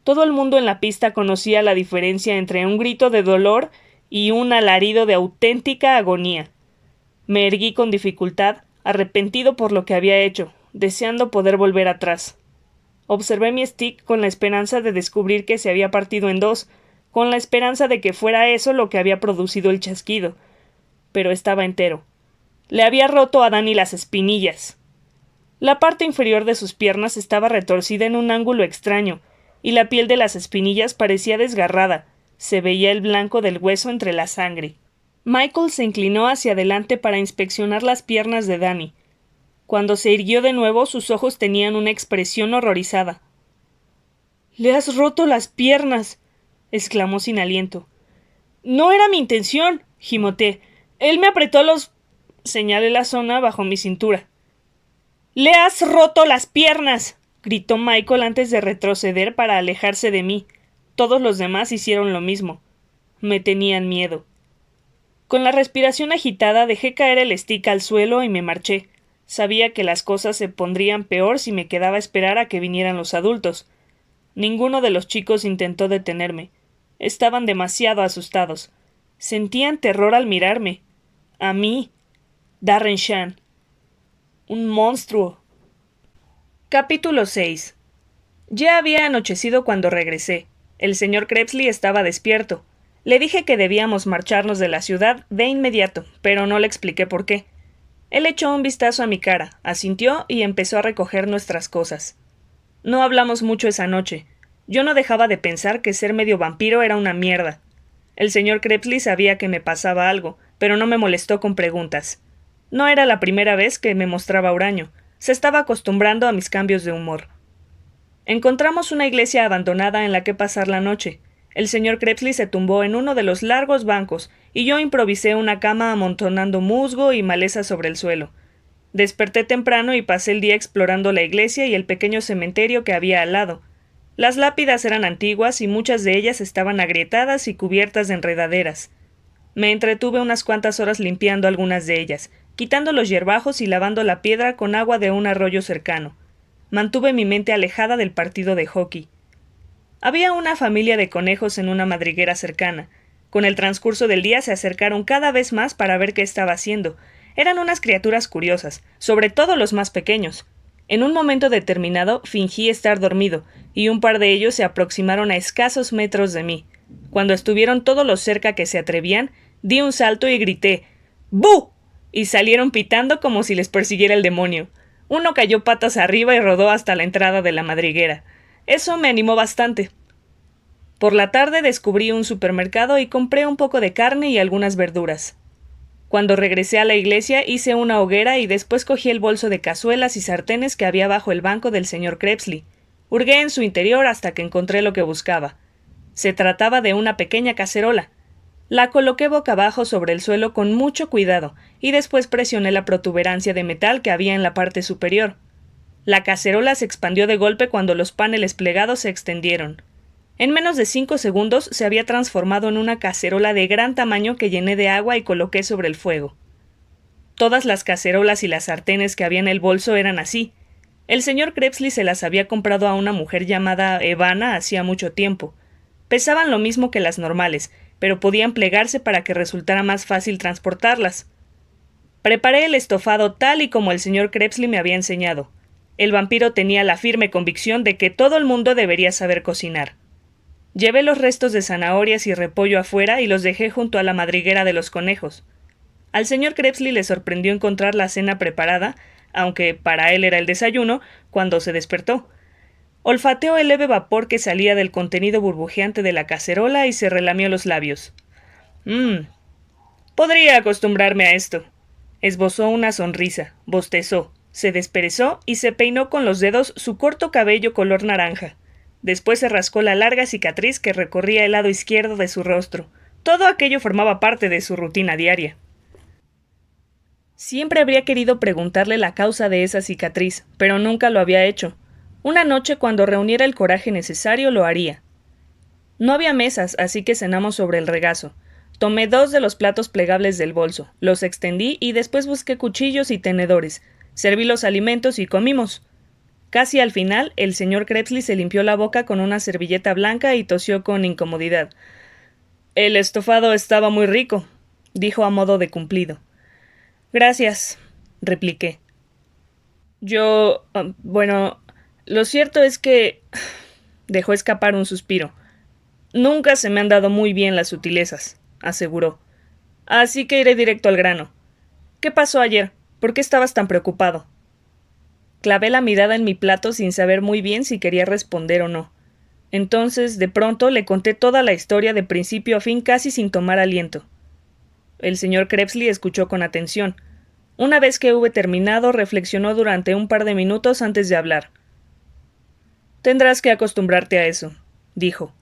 Todo el mundo en la pista conocía la diferencia entre un grito de dolor y un alarido de auténtica agonía. Me erguí con dificultad, arrepentido por lo que había hecho, deseando poder volver atrás. Observé mi stick con la esperanza de descubrir que se había partido en 2, con la esperanza de que fuera eso lo que había producido el chasquido. Pero estaba entero. Le había roto a Danny las espinillas. La parte inferior de sus piernas estaba retorcida en un ángulo extraño, y la piel de las espinillas parecía desgarrada. Se veía el blanco del hueso entre la sangre. Michael se inclinó hacia adelante para inspeccionar las piernas de Danny. Cuando se irguió de nuevo, sus ojos tenían una expresión horrorizada. —¡Le has roto las piernas! —exclamó sin aliento. —No era mi intención —gimoteé—. Él me apretó los... Señalé la zona bajo mi cintura. —¡Le has roto las piernas! —gritó Michael antes de retroceder para alejarse de mí. Todos los demás hicieron lo mismo. Me tenían miedo. Con la respiración agitada dejé caer el stick al suelo y me marché. Sabía que las cosas se pondrían peor si me quedaba a esperar a que vinieran los adultos. Ninguno de los chicos intentó detenerme. Estaban demasiado asustados. Sentían terror al mirarme. A mí. Darren Shan. Un monstruo. Capítulo 6. Ya había anochecido cuando regresé. El señor Crepsley estaba despierto. Le dije que debíamos marcharnos de la ciudad de inmediato, pero no le expliqué por qué. Él echó un vistazo a mi cara, asintió y empezó a recoger nuestras cosas. No hablamos mucho esa noche. Yo no dejaba de pensar que ser medio vampiro era una mierda. El señor Crepsley sabía que me pasaba algo, pero no me molestó con preguntas. No era la primera vez que me mostraba huraño. Se estaba acostumbrando a mis cambios de humor. Encontramos una iglesia abandonada en la que pasar la noche. El señor Crepsley se tumbó en uno de los largos bancos y yo improvisé una cama amontonando musgo y maleza sobre el suelo. Desperté temprano y pasé el día explorando la iglesia y el pequeño cementerio que había al lado. Las lápidas eran antiguas y muchas de ellas estaban agrietadas y cubiertas de enredaderas. Me entretuve unas cuantas horas limpiando algunas de ellas, quitando los hierbajos y lavando la piedra con agua de un arroyo cercano. Mantuve mi mente alejada del partido de hockey. Había una familia de conejos en una madriguera cercana. Con el transcurso del día se acercaron cada vez más para ver qué estaba haciendo. Eran unas criaturas curiosas, sobre todo los más pequeños. En un momento determinado fingí estar dormido, y un par de ellos se aproximaron a escasos metros de mí. Cuando estuvieron todo lo cerca que se atrevían, di un salto y grité «¡Bu!» y salieron pitando como si les persiguiera el demonio. Uno cayó patas arriba y rodó hasta la entrada de la madriguera. Eso me animó bastante. Por la tarde descubrí un supermercado y compré un poco de carne y algunas verduras. Cuando regresé a la iglesia hice una hoguera y después cogí el bolso de cazuelas y sartenes que había bajo el banco del señor Crepsley. Hurgué en su interior hasta que encontré lo que buscaba. Se trataba de una pequeña cacerola. La coloqué boca abajo sobre el suelo con mucho cuidado y después presioné la protuberancia de metal que había en la parte superior. La cacerola se expandió de golpe cuando los paneles plegados se extendieron. En menos de 5 segundos se había transformado en una cacerola de gran tamaño que llené de agua y coloqué sobre el fuego. Todas las cacerolas y las sartenes que había en el bolso eran así. El señor Crepsley se las había comprado a una mujer llamada Evana hacía mucho tiempo. Pesaban lo mismo que las normales, pero podían plegarse para que resultara más fácil transportarlas. Preparé el estofado tal y como el señor Crepsley me había enseñado. El vampiro tenía la firme convicción de que todo el mundo debería saber cocinar. Llevé los restos de zanahorias y repollo afuera y los dejé junto a la madriguera de los conejos. Al señor Crepsley le sorprendió encontrar la cena preparada, aunque para él era el desayuno, cuando se despertó. Olfateó el leve vapor que salía del contenido burbujeante de la cacerola y se relamió los labios. Podría acostumbrarme a esto. Esbozó una sonrisa, bostezó, se desperezó y se peinó con los dedos su corto cabello color naranja. Después se rascó la larga cicatriz que recorría el lado izquierdo de su rostro. Todo aquello formaba parte de su rutina diaria. Siempre habría querido preguntarle la causa de esa cicatriz, pero nunca lo había hecho. Una noche, cuando reuniera el coraje necesario, lo haría. No había mesas, así que cenamos sobre el regazo. Tomé 2 de los platos plegables del bolso, los extendí y después busqué cuchillos y tenedores. Serví los alimentos y comimos. Casi al final, el señor Crepsley se limpió la boca con una servilleta blanca y tosió con incomodidad. «El estofado estaba muy rico», dijo a modo de cumplido. «Gracias», repliqué. Bueno, lo cierto es que... dejó escapar un suspiro. «Nunca se me han dado muy bien las sutilezas», aseguró. «Así que iré directo al grano. ¿Qué pasó ayer? ¿Por qué estabas tan preocupado?» Clavé la mirada en mi plato sin saber muy bien si quería responder o no. Entonces, de pronto, le conté toda la historia de principio a fin casi sin tomar aliento. El señor Crepsley escuchó con atención. Una vez que hube terminado, reflexionó durante un par de minutos antes de hablar. Tendrás que acostumbrarte a eso, dijo.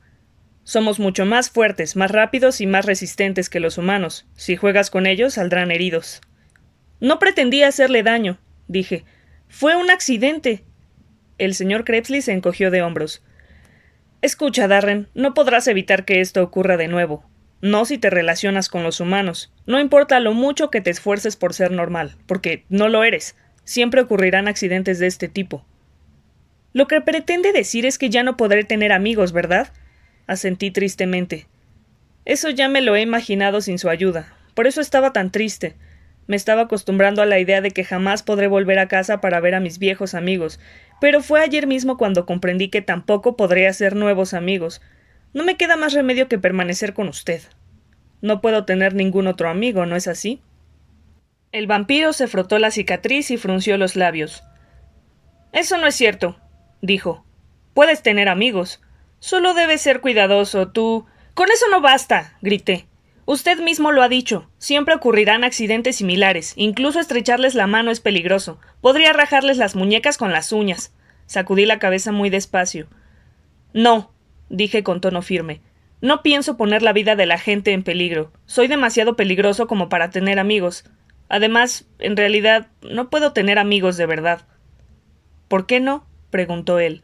Somos mucho más fuertes, más rápidos y más resistentes que los humanos. Si juegas con ellos, saldrán heridos. No pretendía hacerle daño, dije. Fue un accidente. El señor Crepsley se encogió de hombros. Escucha, Darren, no podrás evitar que esto ocurra de nuevo. No si te relacionas con los humanos. No importa lo mucho que te esfuerces por ser normal, porque no lo eres. Siempre ocurrirán accidentes de este tipo. Lo que pretende decir es que ya no podré tener amigos, ¿verdad? Asentí tristemente. Eso ya me lo he imaginado sin su ayuda. Por eso estaba tan triste. Me estaba acostumbrando a la idea de que jamás podré volver a casa para ver a mis viejos amigos, pero fue ayer mismo cuando comprendí que tampoco podré hacer nuevos amigos. No me queda más remedio que permanecer con usted. No puedo tener ningún otro amigo, ¿no es así? El vampiro se frotó la cicatriz y frunció los labios. Eso no es cierto, dijo. Puedes tener amigos. Solo debes ser cuidadoso, tú. Con eso no basta, grité. Usted mismo lo ha dicho. Siempre ocurrirán accidentes similares. Incluso estrecharles la mano es peligroso. Podría rajarles las muñecas con las uñas. Sacudí la cabeza muy despacio. No, dije con tono firme. No pienso poner la vida de la gente en peligro. Soy demasiado peligroso como para tener amigos. Además, en realidad, no puedo tener amigos de verdad. ¿Por qué no? Preguntó él.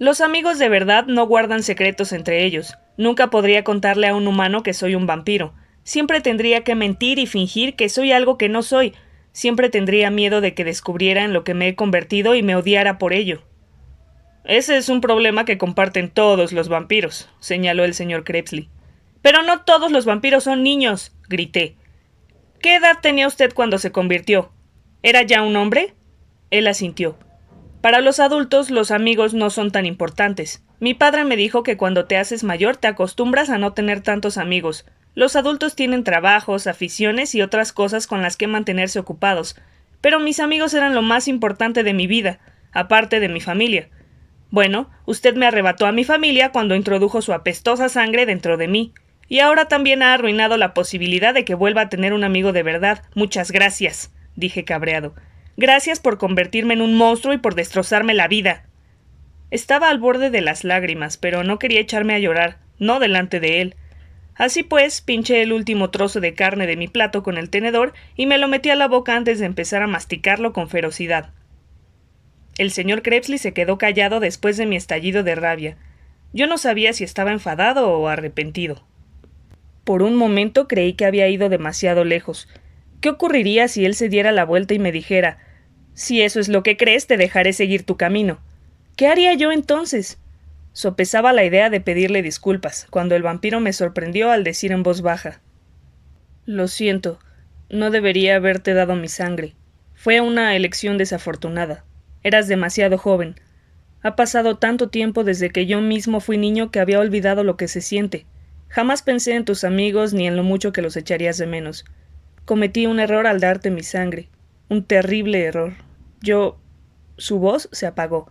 Los amigos de verdad no guardan secretos entre ellos. Nunca podría contarle a un humano que soy un vampiro. Siempre tendría que mentir y fingir que soy algo que no soy. Siempre tendría miedo de que descubriera en lo que me he convertido y me odiara por ello. Ese es un problema que comparten todos los vampiros, señaló el señor Crepsley. Pero no todos los vampiros son niños, grité. ¿Qué edad tenía usted cuando se convirtió? ¿Era ya un hombre? Él asintió. Para los adultos, los amigos no son tan importantes. Mi padre me dijo que cuando te haces mayor te acostumbras a no tener tantos amigos. Los adultos tienen trabajos, aficiones y otras cosas con las que mantenerse ocupados. Pero mis amigos eran lo más importante de mi vida, aparte de mi familia. Bueno, usted me arrebató a mi familia cuando introdujo su apestosa sangre dentro de mí. Y ahora también ha arruinado la posibilidad de que vuelva a tener un amigo de verdad. Muchas gracias, dije cabreado. Gracias por convertirme en un monstruo y por destrozarme la vida. Estaba al borde de las lágrimas, pero no quería echarme a llorar, no delante de él. Así pues, pinché el último trozo de carne de mi plato con el tenedor y me lo metí a la boca antes de empezar a masticarlo con ferocidad. El señor Crepsley se quedó callado después de mi estallido de rabia. Yo no sabía si estaba enfadado o arrepentido. Por un momento creí que había ido demasiado lejos. ¿Qué ocurriría si él se diera la vuelta y me dijera: si eso es lo que crees, te dejaré seguir tu camino? ¿Qué haría yo entonces? Sopesaba la idea de pedirle disculpas, cuando el vampiro me sorprendió al decir en voz baja: Lo siento, no debería haberte dado mi sangre. Fue una elección desafortunada. Eras demasiado joven. Ha pasado tanto tiempo desde que yo mismo fui niño que había olvidado lo que se siente. Jamás pensé en tus amigos ni en lo mucho que los echarías de menos. Cometí un error al darte mi sangre. Un terrible error. Su voz se apagó.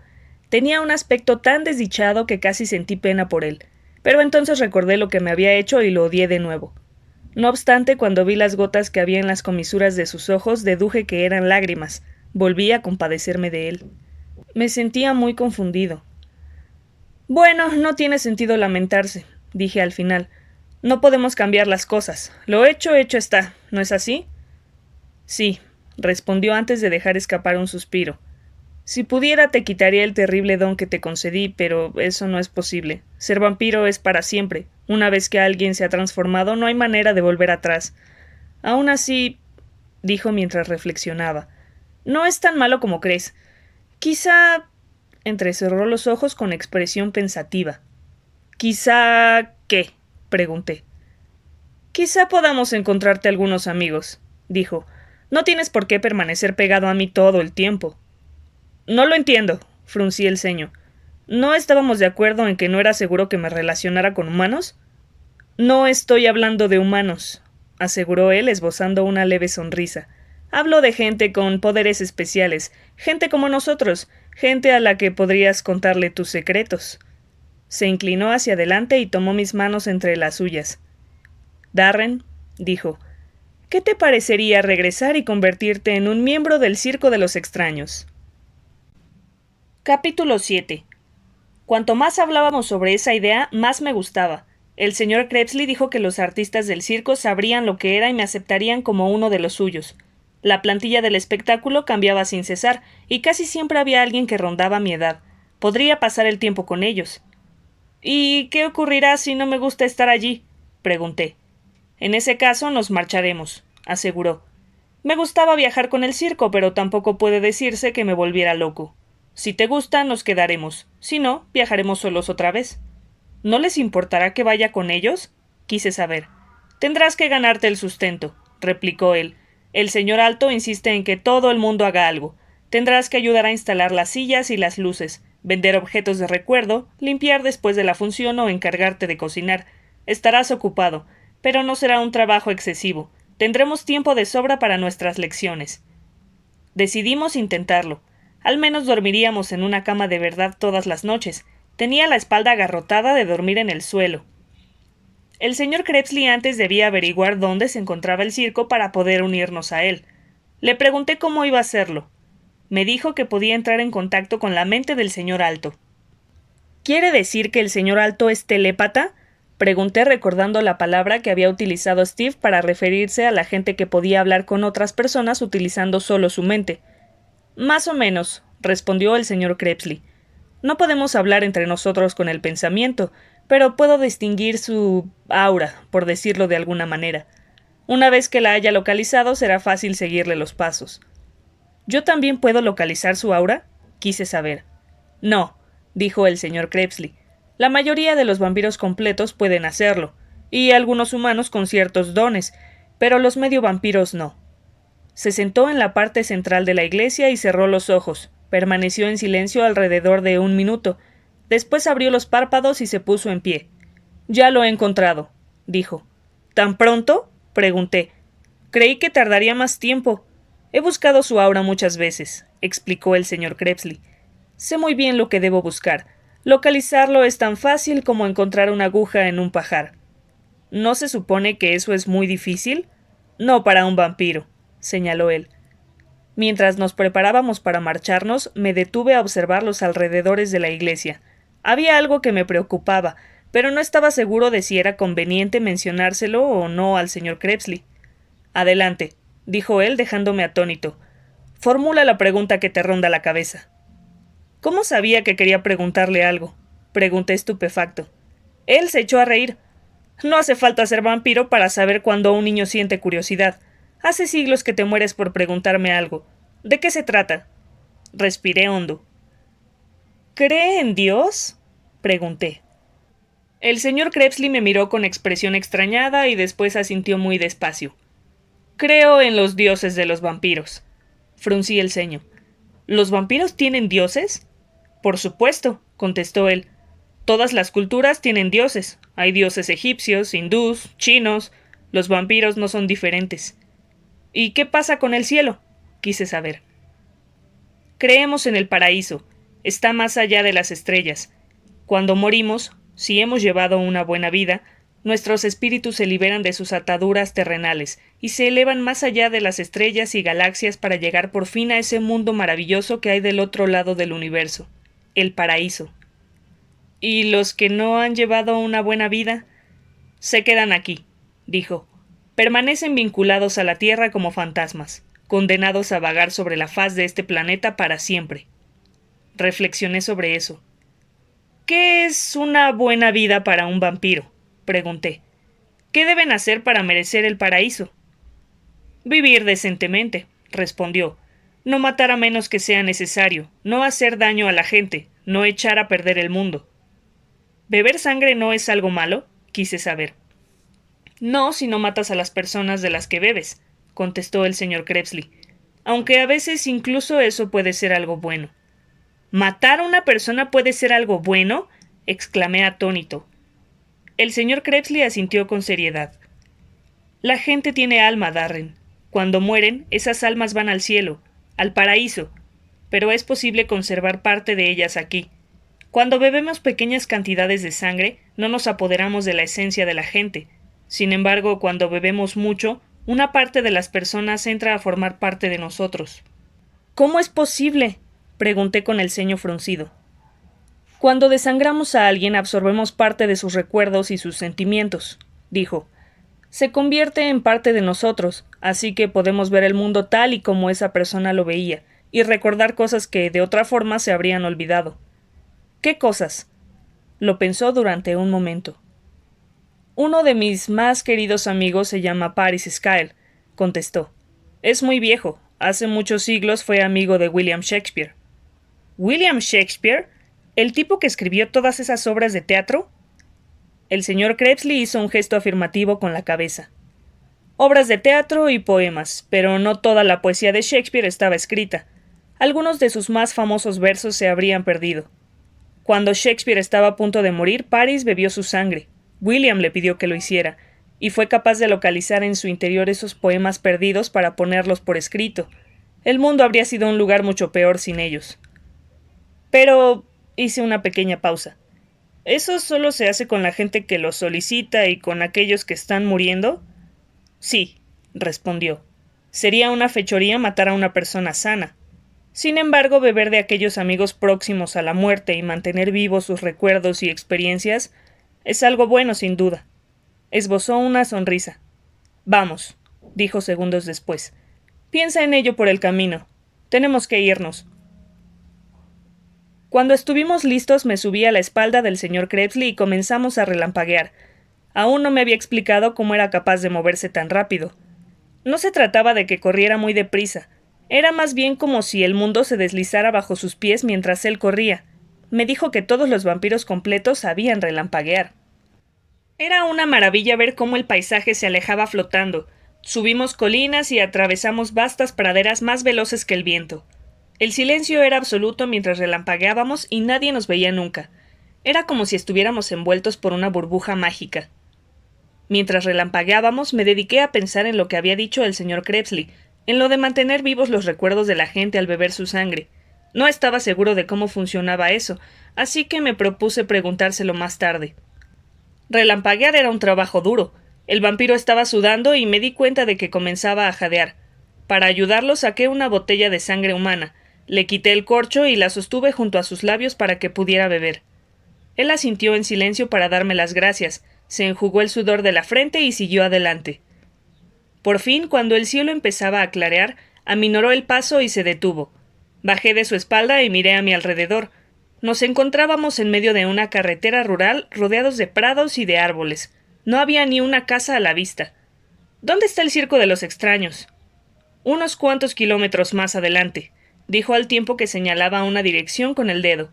Tenía un aspecto tan desdichado que casi sentí pena por él. Pero entonces recordé lo que me había hecho y lo odié de nuevo. No obstante, cuando vi las gotas que había en las comisuras de sus ojos, deduje que eran lágrimas. Volví a compadecerme de él. Me sentía muy confundido. Bueno, no tiene sentido lamentarse, dije al final. No podemos cambiar las cosas. Lo hecho está, ¿no es así? Sí, respondió antes de dejar escapar un suspiro. Si pudiera te quitaría el terrible don que te concedí, pero eso no es posible. Ser vampiro es para siempre. Una vez que alguien se ha transformado, no hay manera de volver atrás. Aún así, dijo mientras reflexionaba, no es tan malo como crees. Quizá... entrecerró los ojos con expresión pensativa. ¿Quizá qué? Pregunté. Quizá podamos encontrarte algunos amigos, dijo. No tienes por qué permanecer pegado a mí todo el tiempo. No lo entiendo, fruncí el ceño. ¿No estábamos de acuerdo en que no era seguro que me relacionara con humanos? No estoy hablando de humanos, aseguró él esbozando una leve sonrisa. Hablo de gente con poderes especiales, gente como nosotros, gente a la que podrías contarle tus secretos. Se inclinó hacia adelante y tomó mis manos entre las suyas. Darren, dijo, ¿qué te parecería regresar y convertirte en un miembro del Circo de los Extraños? Capítulo 7. Cuanto más hablábamos sobre esa idea, más me gustaba. El señor Crepsley dijo que los artistas del circo sabrían lo que era y me aceptarían como uno de los suyos. La plantilla del espectáculo cambiaba sin cesar, y casi siempre había alguien que rondaba mi edad. Podría pasar el tiempo con ellos. ¿Y qué ocurrirá si no me gusta estar allí? Pregunté. En ese caso nos marcharemos, aseguró. Me gustaba viajar con el circo, pero tampoco puede decirse que me volviera loco. Si te gusta, nos quedaremos. Si no, viajaremos solos otra vez. ¿No les importará que vaya con ellos? Quise saber. Tendrás que ganarte el sustento, replicó él. El señor Alto insiste en que todo el mundo haga algo. Tendrás que ayudar a instalar las sillas y las luces, vender objetos de recuerdo, limpiar después de la función o encargarte de cocinar. Estarás ocupado, pero no será un trabajo excesivo. Tendremos tiempo de sobra para nuestras lecciones. Decidimos intentarlo. Al menos dormiríamos en una cama de verdad todas las noches. Tenía la espalda agarrotada de dormir en el suelo. El señor Crepsley antes debía averiguar dónde se encontraba el circo para poder unirnos a él. Le pregunté cómo iba a hacerlo. Me dijo que podía entrar en contacto con la mente del señor Alto. ¿Quiere decir que el señor Alto es telépata? Pregunté recordando la palabra que había utilizado Steve para referirse a la gente que podía hablar con otras personas utilizando solo su mente. Más o menos, respondió el señor Crepsley. No podemos hablar entre nosotros con el pensamiento, pero puedo distinguir su aura, por decirlo de alguna manera. Una vez que la haya localizado, será fácil seguirle los pasos. ¿Yo también puedo localizar su aura? Quise saber. No, dijo el señor Crepsley. La mayoría de los vampiros completos pueden hacerlo, y algunos humanos con ciertos dones, pero los medio vampiros no. Se sentó en la parte central de la iglesia y cerró los ojos. Permaneció en silencio alrededor de 1 minuto. Después abrió los párpados y se puso en pie. Ya lo he encontrado, dijo. ¿Tan pronto? Pregunté. Creí que tardaría más tiempo. He buscado su aura muchas veces, explicó el señor Crepsley. Sé muy bien lo que debo buscar. Localizarlo es tan fácil como encontrar una aguja en un pajar. ¿No se supone que eso es muy difícil? No para un vampiro, señaló él. Mientras nos preparábamos para marcharnos, me detuve a observar los alrededores de la iglesia. Había algo que me preocupaba, pero no estaba seguro de si era conveniente mencionárselo o no al señor Crepsley. Adelante, dijo él dejándome atónito. Formula la pregunta que te ronda la cabeza. ¿Cómo sabía que quería preguntarle algo? Pregunté estupefacto. Él se echó a reír. No hace falta ser vampiro para saber cuando un niño siente curiosidad. Hace siglos que te mueres por preguntarme algo. ¿De qué se trata? Respiré hondo. ¿Cree en Dios? Pregunté. El señor Crepsley me miró con expresión extrañada y después asintió muy despacio. Creo en los dioses de los vampiros. Fruncí el ceño. ¿Los vampiros tienen dioses? Por supuesto, contestó él. Todas las culturas tienen dioses. Hay dioses egipcios, hindús, chinos. Los vampiros no son diferentes. ¿Y qué pasa con el cielo? Quise saber. Creemos en el paraíso. Está más allá de las estrellas. Cuando morimos, si hemos llevado una buena vida, nuestros espíritus se liberan de sus ataduras terrenales y se elevan más allá de las estrellas y galaxias para llegar por fin a ese mundo maravilloso que hay del otro lado del universo, el paraíso. ¿Y los que no han llevado una buena vida? Se quedan aquí, dijo. Permanecen vinculados a la Tierra como fantasmas, condenados a vagar sobre la faz de este planeta para siempre. Reflexioné sobre eso. ¿Qué es una buena vida para un vampiro? Pregunté. ¿Qué deben hacer para merecer el paraíso? Vivir decentemente, respondió. No matar a menos que sea necesario, no hacer daño a la gente, no echar a perder el mundo. ¿Beber sangre no es algo malo? Quise saber. No, si no matas a las personas de las que bebes, contestó el señor Crepsley, aunque a veces incluso eso puede ser algo bueno. ¿Matar a una persona puede ser algo bueno? Exclamé atónito. El señor Crepsley asintió con seriedad. La gente tiene alma, Darren. cuando mueren, esas almas van al cielo, al paraíso, pero es posible conservar parte de ellas aquí. Cuando bebemos pequeñas cantidades de sangre, no nos apoderamos de la esencia de la gente. Sin embargo, cuando bebemos mucho, una parte de las personas entra a formar parte de nosotros. ¿Cómo es posible?, pregunté con el ceño fruncido. Cuando desangramos a alguien absorbemos parte de sus recuerdos y sus sentimientos, dijo. Se convierte en parte de nosotros, así que podemos ver el mundo tal y como esa persona lo veía, y recordar cosas que de otra forma se habrían olvidado. ¿Qué cosas? Lo pensó durante un momento. Uno de mis más queridos amigos se llama Paris Scael, contestó. Es muy viejo. Hace muchos siglos fue amigo de William Shakespeare. ¿William Shakespeare? ¿El tipo que escribió todas esas obras de teatro? El señor Crepsley hizo un gesto afirmativo con la cabeza. Obras de teatro y poemas, pero no toda la poesía de Shakespeare estaba escrita. Algunos de sus más famosos versos se habrían perdido. Cuando Shakespeare estaba a punto de morir, Paris bebió su sangre. William le pidió que lo hiciera, y fue capaz de localizar en su interior esos poemas perdidos para ponerlos por escrito. El mundo habría sido un lugar mucho peor sin ellos. Pero hice una pequeña pausa. ¿Eso solo se hace con la gente que lo solicita y con aquellos que están muriendo? Sí, respondió. Sería una fechoría matar a una persona sana. Sin embargo, beber de aquellos amigos próximos a la muerte y mantener vivos sus recuerdos y experiencias es algo bueno sin duda. Esbozó una sonrisa. Vamos, dijo segundos después. Piensa en ello por el camino. Tenemos que irnos. Cuando estuvimos listos me subí a la espalda del señor Crepsley y comenzamos a relampaguear. Aún no me había explicado cómo era capaz de moverse tan rápido. No se trataba de que corriera muy deprisa. Era más bien como si el mundo se deslizara bajo sus pies mientras él corría. Me dijo que todos los vampiros completos sabían relampaguear. Era una maravilla ver cómo el paisaje se alejaba flotando. Subimos colinas y atravesamos vastas praderas más veloces que el viento. El silencio era absoluto mientras relampagueábamos y nadie nos veía nunca. Era como si estuviéramos envueltos por una burbuja mágica. Mientras relampagueábamos, me dediqué a pensar en lo que había dicho el señor Crepsley, en lo de mantener vivos los recuerdos de la gente al beber su sangre. No estaba seguro de cómo funcionaba eso, así que me propuse preguntárselo más tarde. Relampaguear era un trabajo duro. El vampiro estaba sudando y me di cuenta de que comenzaba a jadear. Para ayudarlo saqué una botella de sangre humana, le quité el corcho y la sostuve junto a sus labios para que pudiera beber. Él asintió en silencio para darme las gracias, se enjugó el sudor de la frente y siguió adelante. Por fin, cuando el cielo empezaba a clarear, aminoró el paso y se detuvo. Bajé de su espalda y miré a mi alrededor. Nos encontrábamos en medio de una carretera rural rodeados de prados y de árboles. No había ni una casa a la vista. ¿Dónde está el circo de los extraños? Unos cuantos kilómetros más adelante, dijo al tiempo que señalaba una dirección con el dedo.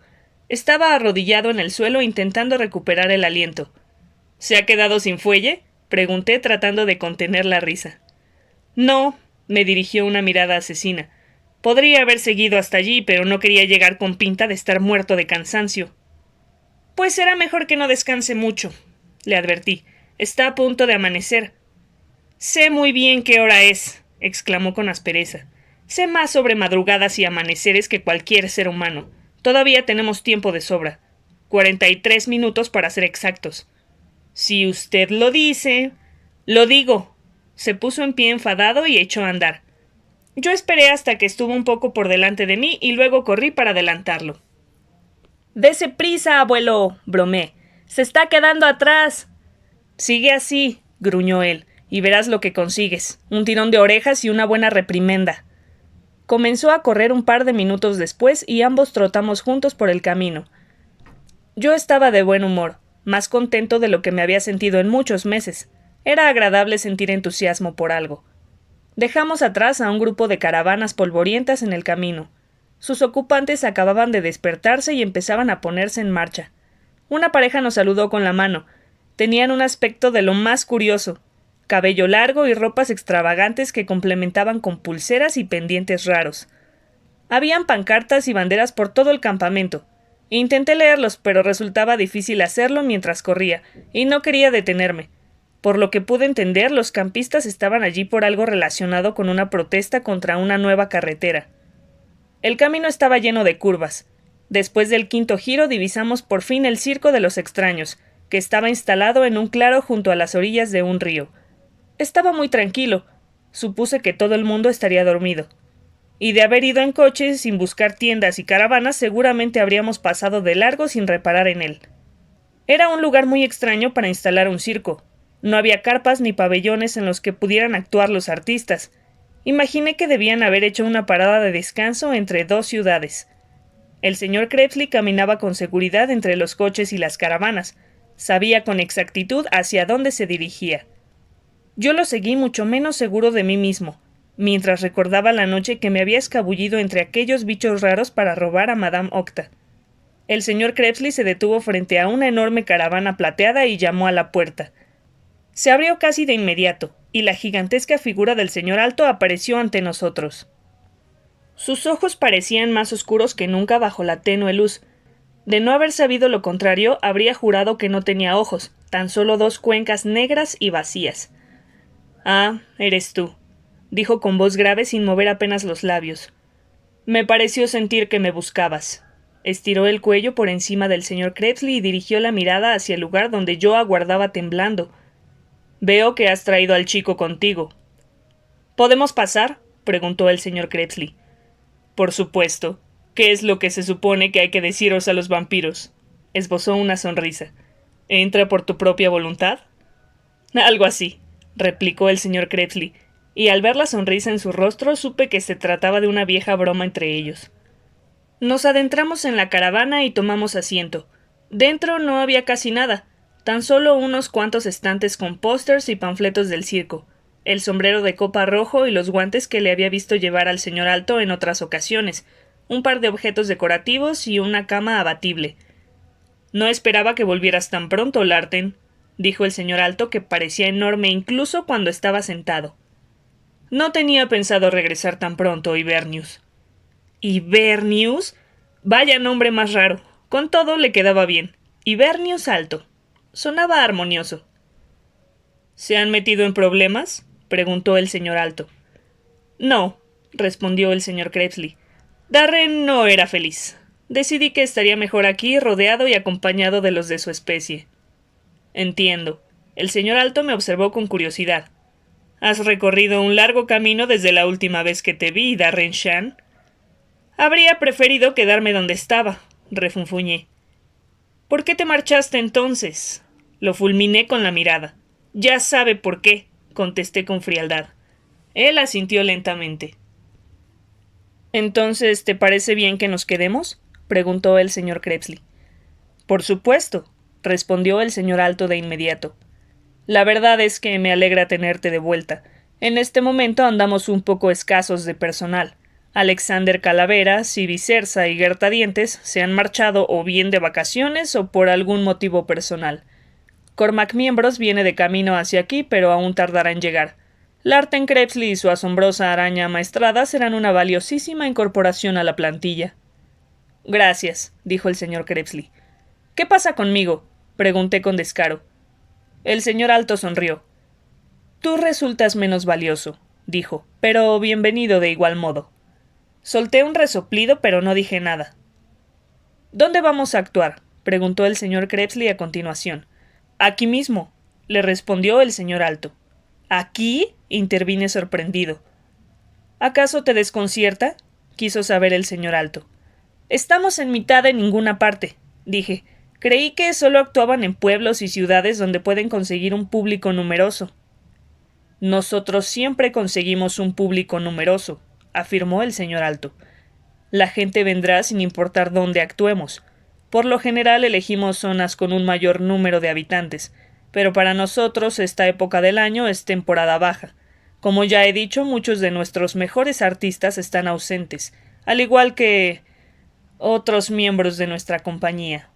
Estaba arrodillado en el suelo intentando recuperar el aliento. ¿Se ha quedado sin fuelle? Pregunté tratando de contener la risa. No, me dirigió una mirada asesina. Podría haber seguido hasta allí, pero no quería llegar con pinta de estar muerto de cansancio. Pues será mejor que no descanse mucho, le advertí. Está a punto de amanecer. Sé muy bien qué hora es, exclamó con aspereza. Sé más sobre madrugadas y amaneceres que cualquier ser humano. Todavía tenemos tiempo de sobra. 43 minutos para ser exactos. Si usted lo dice. Lo digo. Se puso en pie enfadado y echó a andar. Yo esperé hasta que estuvo un poco por delante de mí y luego corrí para adelantarlo. —¡Dese prisa, abuelo! —bromé. —¡Se está quedando atrás! —Sigue así —gruñó él— y verás lo que consigues. Un tirón de orejas y una buena reprimenda. Comenzó a correr un par de minutos después y ambos trotamos juntos por el camino. Yo estaba de buen humor, más contento de lo que me había sentido en muchos meses. Era agradable sentir entusiasmo por algo. Dejamos atrás a un grupo de caravanas polvorientas en el camino. Sus ocupantes acababan de despertarse y empezaban a ponerse en marcha. Una pareja nos saludó con la mano. Tenían un aspecto de lo más curioso. Cabello largo y ropas extravagantes que complementaban con pulseras y pendientes raros. Habían pancartas y banderas por todo el campamento. Intenté leerlos, pero resultaba difícil hacerlo mientras corría, y no quería detenerme. Por lo que pude entender, los campistas estaban allí por algo relacionado con una protesta contra una nueva carretera. El camino estaba lleno de curvas. Después del quinto giro divisamos por fin el circo de los extraños, que estaba instalado en un claro junto a las orillas de un río. Estaba muy tranquilo. Supuse que todo el mundo estaría dormido. Y de haber ido en coche sin buscar tiendas y caravanas, seguramente habríamos pasado de largo sin reparar en él. Era un lugar muy extraño para instalar un circo. No había carpas ni pabellones en los que pudieran actuar los artistas. Imaginé que debían haber hecho una parada de descanso entre dos ciudades. El señor Crepsley caminaba con seguridad entre los coches y las caravanas. Sabía con exactitud hacia dónde se dirigía. Yo lo seguí mucho menos seguro de mí mismo, mientras recordaba la noche que me había escabullido entre aquellos bichos raros para robar a Madame Octa. El señor Crepsley se detuvo frente a una enorme caravana plateada y llamó a la puerta. Se abrió casi de inmediato, y la gigantesca figura del señor Alto apareció ante nosotros. Sus ojos parecían más oscuros que nunca bajo la tenue luz. De no haber sabido lo contrario, habría jurado que no tenía ojos, tan solo dos cuencas negras y vacías. «Ah, eres tú», dijo con voz grave sin mover apenas los labios. «Me pareció sentir que me buscabas». Estiró el cuello por encima del señor Crepsley y dirigió la mirada hacia el lugar donde yo aguardaba temblando. «Veo que has traído al chico contigo». «¿Podemos pasar?», preguntó el señor Crepsley. «Por supuesto. ¿Qué es lo que se supone que hay que deciros a los vampiros?», esbozó una sonrisa. «¿Entra por tu propia voluntad?». «Algo así», replicó el señor Crepsley, y al ver la sonrisa en su rostro supe que se trataba de una vieja broma entre ellos. Nos adentramos en la caravana y tomamos asiento. Dentro no había casi nada, tan solo unos cuantos estantes con pósters y panfletos del circo, el sombrero de copa rojo y los guantes que le había visto llevar al señor Alto en otras ocasiones, un par de objetos decorativos y una cama abatible. «No esperaba que volvieras tan pronto, Larten», dijo el señor Alto, que parecía enorme incluso cuando estaba sentado. «No tenía pensado regresar tan pronto, Hibernius». «¿Hibernius? Vaya nombre más raro. Con todo le quedaba bien. Hibernius Alto. Sonaba armonioso». «¿Se han metido en problemas?», preguntó el señor Alto. «No», respondió el señor Crepsley. «Darren no era feliz. Decidí que estaría mejor aquí, rodeado y acompañado de los de su especie». «Entiendo». El señor Alto me observó con curiosidad. «¿Has recorrido un largo camino desde la última vez que te vi, Darren Shan?» «Habría preferido quedarme donde estaba», refunfuñé. «¿Por qué te marchaste entonces?». Lo fulminé con la mirada. «Ya sabe por qué», contesté con frialdad. Él asintió lentamente. «¿Entonces te parece bien que nos quedemos?», preguntó el señor Crepsley. «Por supuesto», respondió el señor Alto de inmediato. «La verdad es que me alegra tenerte de vuelta. En este momento andamos un poco escasos de personal. Alexander Calaveras y Vicerza y Gerta Dientes se han marchado o bien de vacaciones o por algún motivo personal. Cormac Miembros viene de camino hacia aquí, pero aún tardará en llegar. Larten Crepsley y su asombrosa araña amaestrada serán una valiosísima incorporación a la plantilla». «Gracias», dijo el señor Crepsley. «¿Qué pasa conmigo?», pregunté con descaro. El señor Alto sonrió. «Tú resultas menos valioso», dijo, «pero bienvenido de igual modo». Solté un resoplido, pero no dije nada. «¿Dónde vamos a actuar?», preguntó el señor Crepsley a continuación. «Aquí mismo», le respondió el señor Alto. «¿Aquí?», intervine sorprendido. «¿Acaso te desconcierta?», quiso saber el señor Alto. «Estamos en mitad de ninguna parte», dije. «Creí que solo actuaban en pueblos y ciudades donde pueden conseguir un público numeroso». «Nosotros siempre conseguimos un público numeroso», afirmó el señor Alto. «La gente vendrá sin importar dónde actuemos. Por lo general elegimos zonas con un mayor número de habitantes, pero para nosotros esta época del año es temporada baja. Como ya he dicho, muchos de nuestros mejores artistas están ausentes, al igual que otros miembros de nuestra compañía».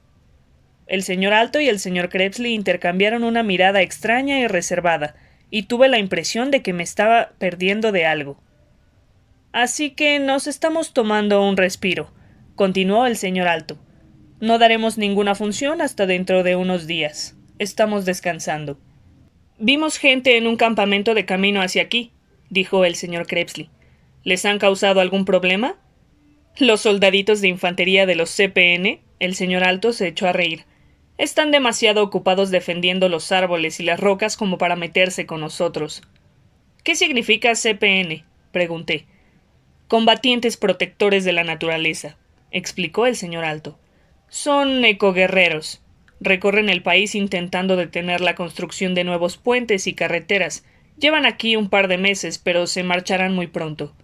El señor Alto y el señor Crepsley intercambiaron una mirada extraña y reservada, y tuve la impresión de que me estaba perdiendo de algo. «Así que nos estamos tomando un respiro», continuó el señor Alto. «No daremos ninguna función hasta dentro de unos días. Estamos descansando». Vimos gente en un campamento de camino hacia aquí, dijo el señor Crepsley. ¿Les han causado algún problema? Los soldaditos de infantería de los CPN, el señor Alto se echó a reír. Están demasiado ocupados defendiendo los árboles y las rocas como para meterse con nosotros. ¿Qué significa CPN? Pregunté. Combatientes protectores de la naturaleza, explicó el señor Alto. Son ecoguerreros. Recorren el país intentando detener la construcción de nuevos puentes y carreteras. Llevan aquí un par de meses, pero se marcharán muy pronto.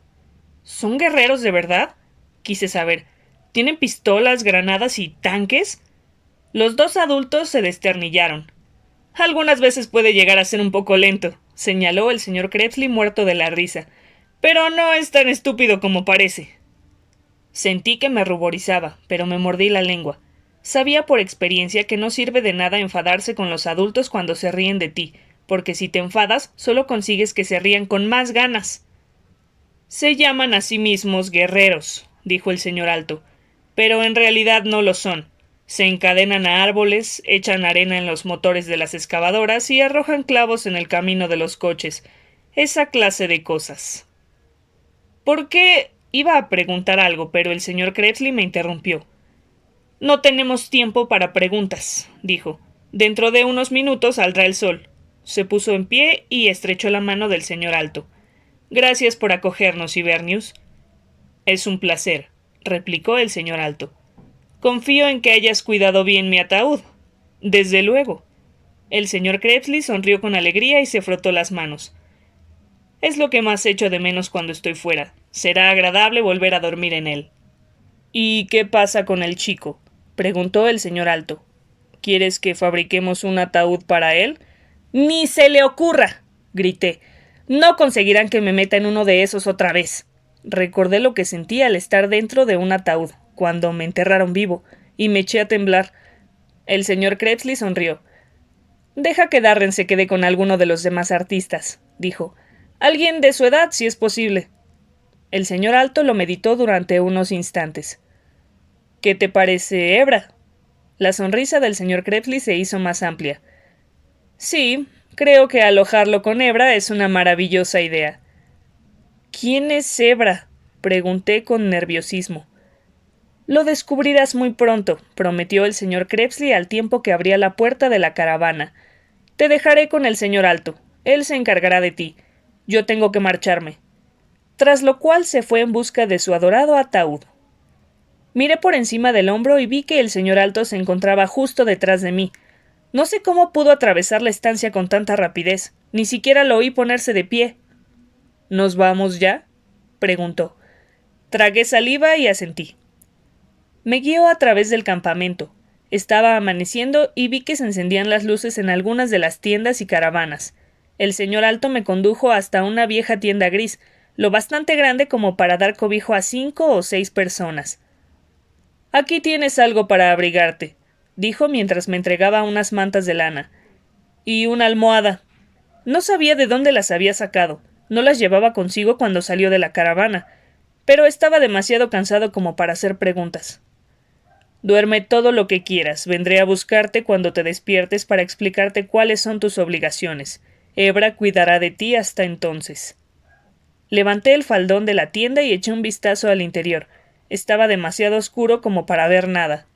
¿Son guerreros de verdad? Quise saber. ¿Tienen pistolas, granadas y tanques? Los dos adultos se desternillaron. Algunas veces puede llegar a ser un poco lento, señaló el señor Crepsley muerto de la risa. Pero no es tan estúpido como parece. Sentí que me ruborizaba, pero me mordí la lengua. Sabía por experiencia que no sirve de nada enfadarse con los adultos cuando se ríen de ti, porque si te enfadas, solo consigues que se rían con más ganas. Se llaman a sí mismos guerreros, dijo el señor Alto, pero en realidad no lo son. Se encadenan a árboles, echan arena en los motores de las excavadoras y arrojan clavos en el camino de los coches. Esa clase de cosas. ¿Por qué? Iba a preguntar algo, pero el señor Crepsley me interrumpió. No tenemos tiempo para preguntas, dijo. Dentro de unos minutos saldrá el sol. Se puso en pie y estrechó la mano del señor Alto. Gracias por acogernos, Hibernius. Es un placer, replicó el señor Alto. Confío en que hayas cuidado bien mi ataúd. Desde luego. El señor Crepsley sonrió con alegría y se frotó las manos. Es lo que más echo de menos cuando estoy fuera. Será agradable volver a dormir en él. ¿Y qué pasa con el chico? Preguntó el señor Alto. ¿Quieres que fabriquemos un ataúd para él? ¡Ni se le ocurra! Grité. No conseguirán que me meta en uno de esos otra vez. Recordé lo que sentí al estar dentro de un ataúd, cuando me enterraron vivo, y me eché a temblar. El señor Crepsley sonrió. Deja que Darren se quede con alguno de los demás artistas, dijo. Alguien de su edad, si es posible. El señor Alto lo meditó durante unos instantes. ¿Qué te parece Hebra? La sonrisa del señor Crepsley se hizo más amplia. Sí, creo que alojarlo con Hebra es una maravillosa idea. ¿Quién es Hebra? Pregunté con nerviosismo. Lo descubrirás muy pronto, prometió el señor Crepsley al tiempo que abría la puerta de la caravana. Te dejaré con el señor Alto. Él se encargará de ti. Yo tengo que marcharme. Tras lo cual se fue en busca de su adorado ataúd. Miré por encima del hombro y vi que el señor Alto se encontraba justo detrás de mí. No sé cómo pudo atravesar la estancia con tanta rapidez. Ni siquiera lo oí ponerse de pie. ¿Nos vamos ya? Preguntó. Tragué saliva y asentí. Me guió a través del campamento. Estaba amaneciendo y vi que se encendían las luces en algunas de las tiendas y caravanas. El señor Alto me condujo hasta una vieja tienda gris, lo bastante grande como para dar cobijo a 5 o 6 personas. Aquí tienes algo para abrigarte, dijo mientras me entregaba unas mantas de lana. Y una almohada. No sabía de dónde las había sacado. No las llevaba consigo cuando salió de la caravana, pero estaba demasiado cansado como para hacer preguntas. Duerme todo lo que quieras. Vendré a buscarte cuando te despiertes para explicarte cuáles son tus obligaciones. Hebra cuidará de ti hasta entonces. Levanté el faldón de la tienda y eché un vistazo al interior. Estaba demasiado oscuro como para ver nada.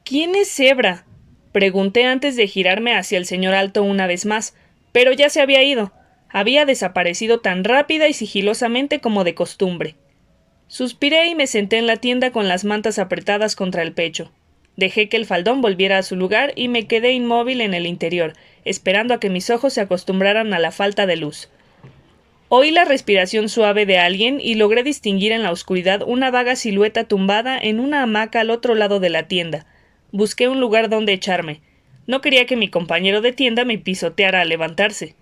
¿Quién es Hebra? Pregunté antes de girarme hacia el señor Alto una vez más, pero ya se había ido. Había desaparecido tan rápida y sigilosamente como de costumbre. Suspiré y me senté en la tienda con las mantas apretadas contra el pecho. Dejé que el faldón volviera a su lugar y me quedé inmóvil en el interior, esperando a que mis ojos se acostumbraran a la falta de luz. Oí la respiración suave de alguien y logré distinguir en la oscuridad una vaga silueta tumbada en una hamaca al otro lado de la tienda. Busqué un lugar donde echarme. No quería que mi compañero de tienda me pisoteara al levantarse.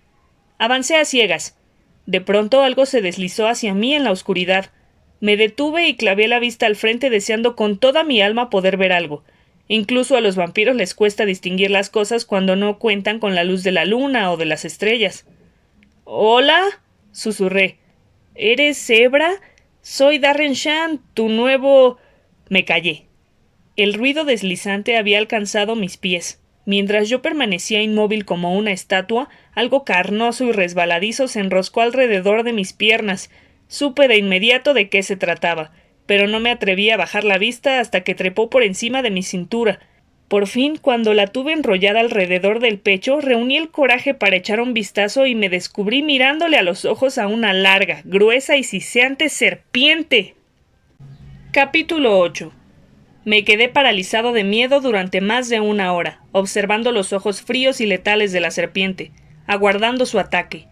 Avancé a ciegas. De pronto algo se deslizó hacia mí en la oscuridad. Me detuve y clavé la vista al frente deseando con toda mi alma poder ver algo. Incluso a los vampiros les cuesta distinguir las cosas cuando no cuentan con la luz de la luna o de las estrellas. «¿Hola?» susurré. ¿Eres Hebra? Soy Darren Shan, tu nuevo... Me callé. El ruido deslizante había alcanzado mis pies. Mientras yo permanecía inmóvil como una estatua, algo carnoso y resbaladizo se enroscó alrededor de mis piernas. Supe de inmediato de qué se trataba, pero no me atreví a bajar la vista hasta que trepó por encima de mi cintura. Por fin, cuando la tuve enrollada alrededor del pecho, reuní el coraje para echar un vistazo y me descubrí mirándole a los ojos a una larga, gruesa y siseante serpiente. Capítulo 8. Me quedé paralizado de miedo durante más de una hora, observando los ojos fríos y letales de la serpiente, aguardando su ataque.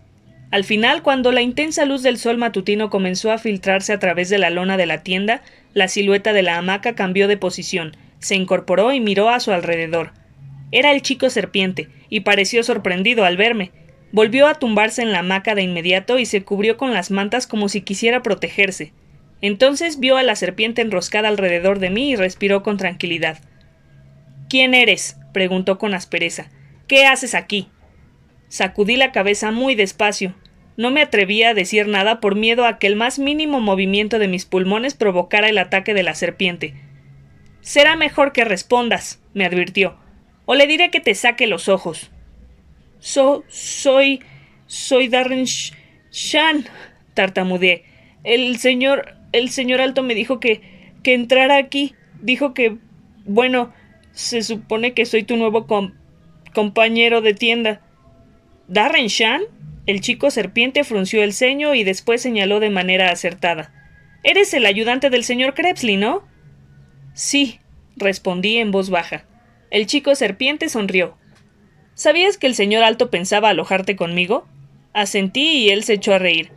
Al final, cuando la intensa luz del sol matutino comenzó a filtrarse a través de la lona de la tienda, la silueta de la hamaca cambió de posición, se incorporó y miró a su alrededor. Era el chico serpiente, y pareció sorprendido al verme. Volvió a tumbarse en la hamaca de inmediato y se cubrió con las mantas como si quisiera protegerse. Entonces vio a la serpiente enroscada alrededor de mí y respiró con tranquilidad. —¿Quién eres? —preguntó con aspereza. —¿Qué haces aquí? Sacudí la cabeza muy despacio. No me atrevía a decir nada por miedo a que el más mínimo movimiento de mis pulmones provocara el ataque de la serpiente. —Será mejor que respondas —me advirtió—, o le diré que te saque los ojos. Soy Darren Shan —tartamudeé. El señor Alto me dijo que entrara aquí. Dijo que, bueno, se supone que soy tu nuevo compañero de tienda. —¿Darren Shan? El chico serpiente frunció el ceño y después señaló de manera acertada. —Eres el ayudante del señor Crepsley, ¿no? —Sí —respondí en voz baja. El chico serpiente sonrió. —¿Sabías que el señor Alto pensaba alojarte conmigo? Asentí y él se echó a reír.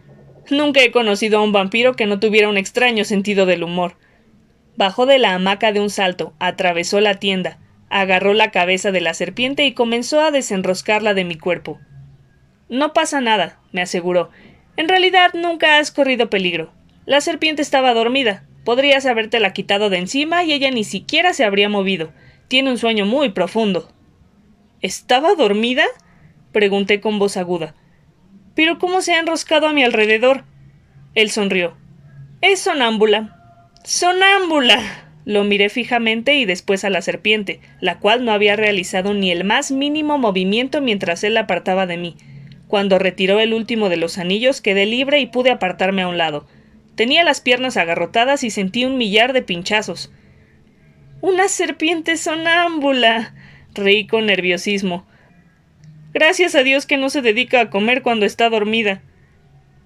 Nunca he conocido a un vampiro que no tuviera un extraño sentido del humor. Bajó de la hamaca de un salto, atravesó la tienda, agarró la cabeza de la serpiente y comenzó a desenroscarla de mi cuerpo. —No pasa nada —me aseguró—. En realidad nunca has corrido peligro. La serpiente estaba dormida. Podrías habértela quitado de encima y ella ni siquiera se habría movido. Tiene un sueño muy profundo. —¿Estaba dormida? —pregunté con voz aguda. —¿Pero cómo se ha enroscado a mi alrededor? Él sonrió. —Es sonámbula. —¡Sonámbula! Lo miré fijamente y después a la serpiente, la cual no había realizado ni el más mínimo movimiento mientras él la apartaba de mí. Cuando retiró el último de los anillos quedé libre y pude apartarme a un lado. Tenía las piernas agarrotadas y sentí un millar de pinchazos. —¡Una serpiente sonámbula! Reí con nerviosismo. Gracias a Dios que no se dedica a comer cuando está dormida.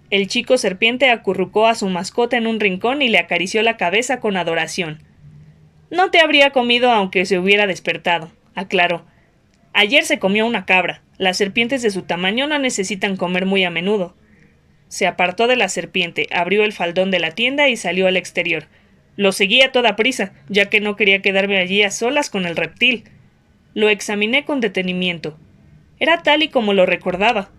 El chico serpiente acurrucó a su mascota en un rincón y le acarició la cabeza con adoración. —No te habría comido aunque se hubiera despertado —aclaró—. Ayer se comió una cabra. Las serpientes de su tamaño no necesitan comer muy a menudo. Se apartó de la serpiente, abrió el faldón de la tienda y salió al exterior. Lo seguí a toda prisa, ya que no quería quedarme allí a solas con el reptil. Lo examiné con detenimiento. Era tal y como lo recordaba.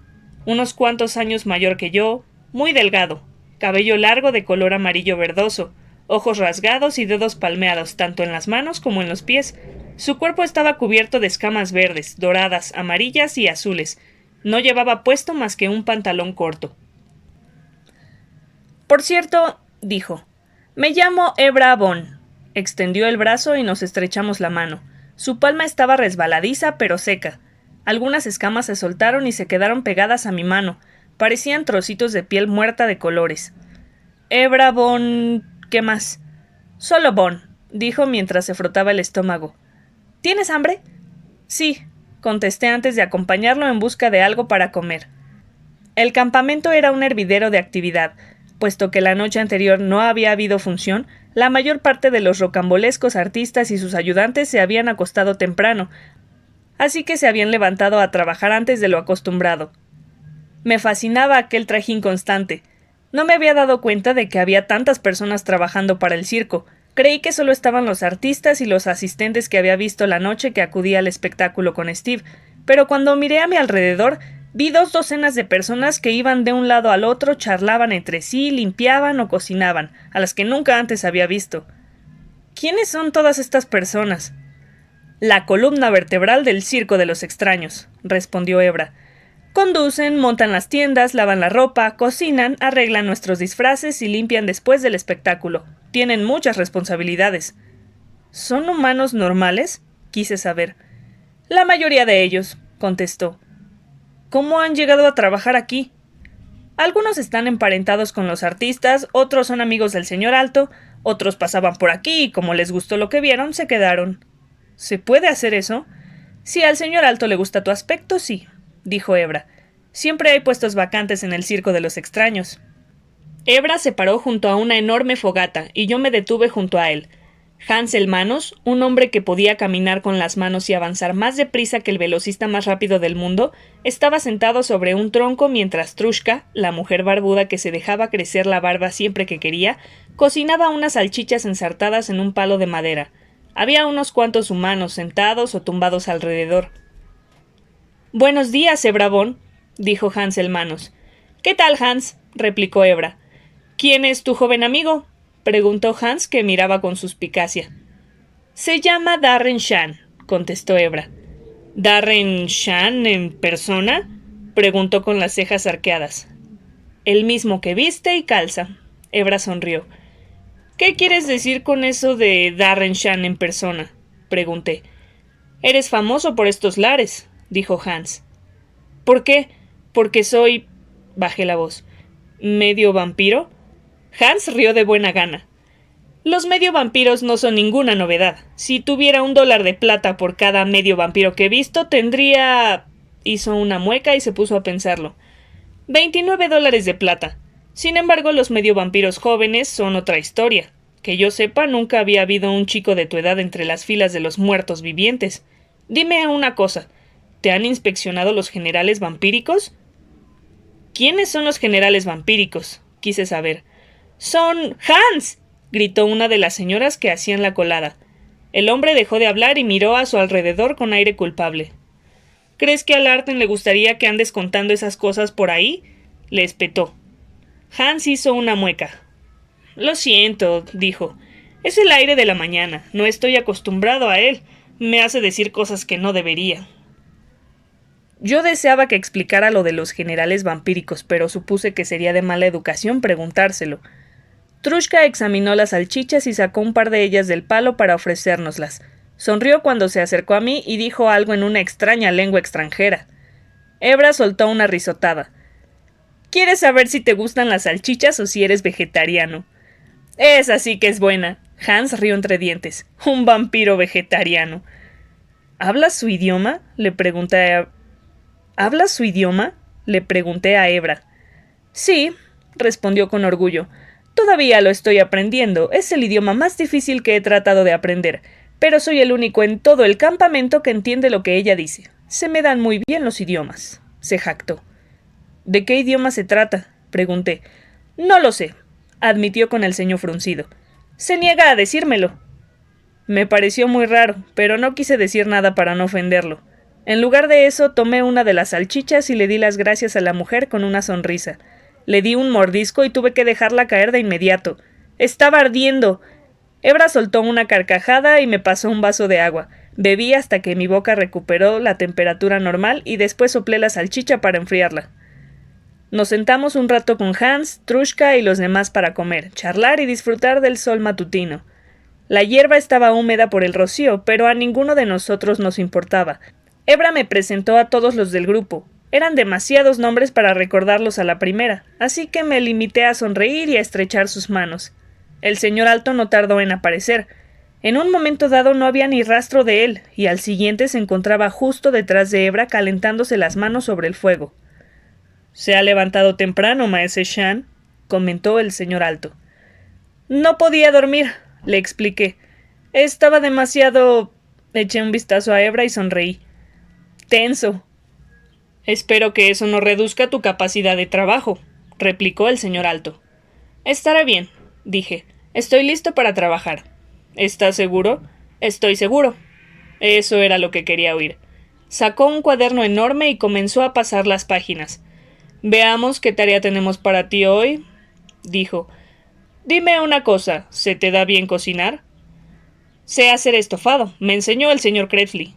Unos cuantos años mayor que yo, muy delgado, cabello largo de color amarillo verdoso, ojos rasgados y dedos palmeados tanto en las manos como en los pies. Su cuerpo estaba cubierto de escamas verdes, doradas, amarillas y azules. No llevaba puesto más que un pantalón corto. —Por cierto —dijo—, me llamo Hebra Bond. Extendió el brazo y nos estrechamos la mano. Su palma estaba resbaladiza pero seca. Algunas escamas se soltaron y se quedaron pegadas a mi mano. Parecían trocitos de piel muerta de colores. Hebra Bond... ¿qué más? Solo Bond —dijo mientras se frotaba el estómago. —¿Tienes hambre? —Sí —contesté antes de acompañarlo en busca de algo para comer. El campamento era un hervidero de actividad. Puesto que la noche anterior no había habido función, la mayor parte de los rocambolescos artistas y sus ayudantes se habían acostado temprano, así que se habían levantado a trabajar antes de lo acostumbrado. Me fascinaba aquel trajín constante. No me había dado cuenta de que había tantas personas trabajando para el circo. Creí que solo estaban los artistas y los asistentes que había visto la noche que acudí al espectáculo con Steve, pero cuando miré a mi alrededor, vi 2 docenas de personas que iban de un lado al otro, charlaban entre sí, limpiaban o cocinaban, a las que nunca antes había visto. ¿Quiénes son todas estas personas? La columna vertebral del circo de los extraños, respondió Hebra. Conducen, montan las tiendas, lavan la ropa, cocinan, arreglan nuestros disfraces y limpian después del espectáculo. Tienen muchas responsabilidades. ¿Son humanos normales? Quise saber. La mayoría de ellos, contestó. ¿Cómo han llegado a trabajar aquí? Algunos están emparentados con los artistas, otros son amigos del señor Alto, otros pasaban por aquí y como les gustó lo que vieron, se quedaron. ¿Se puede hacer eso? Si al señor Alto le gusta tu aspecto, sí, dijo Hebra. Siempre hay puestos vacantes en el circo de los extraños. Hebra se paró junto a una enorme fogata y yo me detuve junto a él. Hans el Manos, un hombre que podía caminar con las manos y avanzar más deprisa que el velocista más rápido del mundo, estaba sentado sobre un tronco mientras Trushka, la mujer barbuda que se dejaba crecer la barba siempre que quería, cocinaba unas salchichas ensartadas en un palo de madera. Había unos cuantos humanos sentados o tumbados alrededor. «Buenos días, Hebrabón», dijo Hans el Manos. «¿Qué tal, Hans?», replicó Hebra. «¿Quién es tu joven amigo?», preguntó Hans, que miraba con suspicacia. «Se llama Darren Shan», contestó Hebra. «¿Darren Shan en persona?», preguntó con las cejas arqueadas. «El mismo que viste y calza», Hebra sonrió. «¿Qué quieres decir con eso de Darren Shan en persona?», pregunté. «Eres famoso por estos lares», dijo Hans. «¿Por qué? Porque soy...», bajé la voz. «¿Medio vampiro?». Hans rió de buena gana. «Los medio vampiros no son ninguna novedad. Si tuviera $1 de plata por cada medio vampiro que he visto, tendría...». Hizo una mueca y se puso a pensarlo. $29 de plata. Sin embargo, los medio vampiros jóvenes son otra historia. Que yo sepa, nunca había habido un chico de tu edad entre las filas de los muertos vivientes. Dime una cosa. ¿Te han inspeccionado los generales vampíricos? ¿Quiénes son los generales vampíricos?, quise saber. «¡Son Hans!», gritó una de las señoras que hacían la colada. El hombre dejó de hablar y miró a su alrededor con aire culpable. «¿Crees que a Larten le gustaría que andes contando esas cosas por ahí?», le espetó. Hans hizo una mueca. «Lo siento», dijo. «Es el aire de la mañana. No estoy acostumbrado a él. Me hace decir cosas que no debería». Yo deseaba que explicara lo de los generales vampíricos, pero supuse que sería de mala educación preguntárselo. Trushka examinó las salchichas y sacó un par de ellas del palo para ofrecérnoslas. Sonrió cuando se acercó a mí y dijo algo en una extraña lengua extranjera. Hebra soltó una risotada. «¿Quieres saber si te gustan las salchichas o si eres vegetariano?». «Esa sí que es buena». Hans rió entre dientes. «Un vampiro vegetariano». «¿Hablas su idioma?», le pregunté ¿Hablas su idioma?, le pregunté a Hebra. «Sí», respondió con orgullo. «Todavía lo estoy aprendiendo. Es el idioma más difícil que he tratado de aprender, pero soy el único en todo el campamento que entiende lo que ella dice. Se me dan muy bien los idiomas», se jactó. «¿De qué idioma se trata?», pregunté. «No lo sé», admitió con el ceño fruncido. «Se niega a decírmelo». Me pareció muy raro, pero no quise decir nada para no ofenderlo. En lugar de eso, tomé una de las salchichas y le di las gracias a la mujer con una sonrisa. Le di un mordisco y tuve que dejarla caer de inmediato. ¡Estaba ardiendo! Hebra soltó una carcajada y me pasó un vaso de agua. Bebí hasta que mi boca recuperó la temperatura normal y después soplé la salchicha para enfriarla. Nos sentamos un rato con Hans, Trushka y los demás para comer, charlar y disfrutar del sol matutino. La hierba estaba húmeda por el rocío, pero a ninguno de nosotros nos importaba. Hebra me presentó a todos los del grupo. Eran demasiados nombres para recordarlos a la primera, así que me limité a sonreír y a estrechar sus manos. El señor Alto no tardó en aparecer. En un momento dado no había ni rastro de él, y al siguiente se encontraba justo detrás de Hebra calentándose las manos sobre el fuego. «Se ha levantado temprano, maese Shan», comentó el señor Alto. «No podía dormir», le expliqué. «Estaba demasiado...». Eché un vistazo a Hebra y sonreí. «Tenso». «Espero que eso no reduzca tu capacidad de trabajo», replicó el señor Alto. «Estará bien», dije. «Estoy listo para trabajar». «¿Estás seguro?». «Estoy seguro». Eso era lo que quería oír. Sacó un cuaderno enorme y comenzó a pasar las páginas. «Veamos qué tarea tenemos para ti hoy», dijo. «Dime una cosa, ¿se te da bien cocinar?». «Sé hacer estofado, me enseñó el señor Kretsley».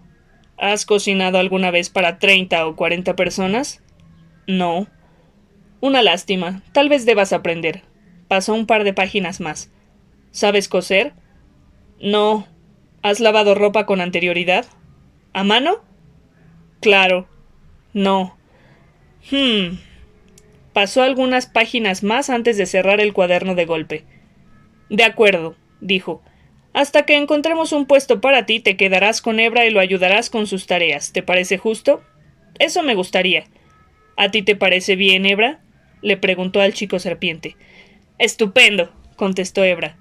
«¿Has cocinado alguna vez para 30 o 40 personas?». «No». «Una lástima, tal vez debas aprender». Pasó un par de páginas más. «¿Sabes coser?». «No». «¿Has lavado ropa con anterioridad?». «¿A mano?». Claro. No. Pasó algunas páginas más antes de cerrar el cuaderno de golpe. De acuerdo, dijo. Hasta que encontremos un puesto para ti, te quedarás con Hebra y lo ayudarás con sus tareas. ¿Te parece justo? Eso me gustaría. ¿A ti te parece bien, Hebra? Le preguntó al chico serpiente. Estupendo, contestó Hebra.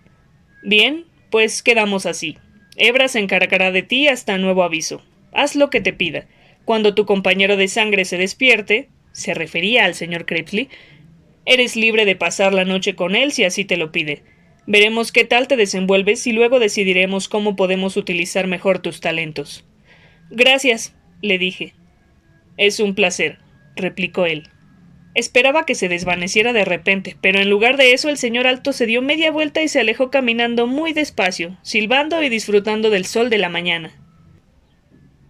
Bien, pues quedamos así. Hebra se encargará de ti hasta nuevo aviso. Haz lo que te pida. Cuando tu compañero de sangre se despierte, se refería al señor Crepsley, eres libre de pasar la noche con él si así te lo pide. Veremos qué tal te desenvuelves y luego decidiremos cómo podemos utilizar mejor tus talentos. Gracias, le dije. Es un placer, replicó él. Esperaba que se desvaneciera de repente, pero en lugar de eso el señor Alto se dio media vuelta y se alejó caminando muy despacio, silbando y disfrutando del sol de la mañana.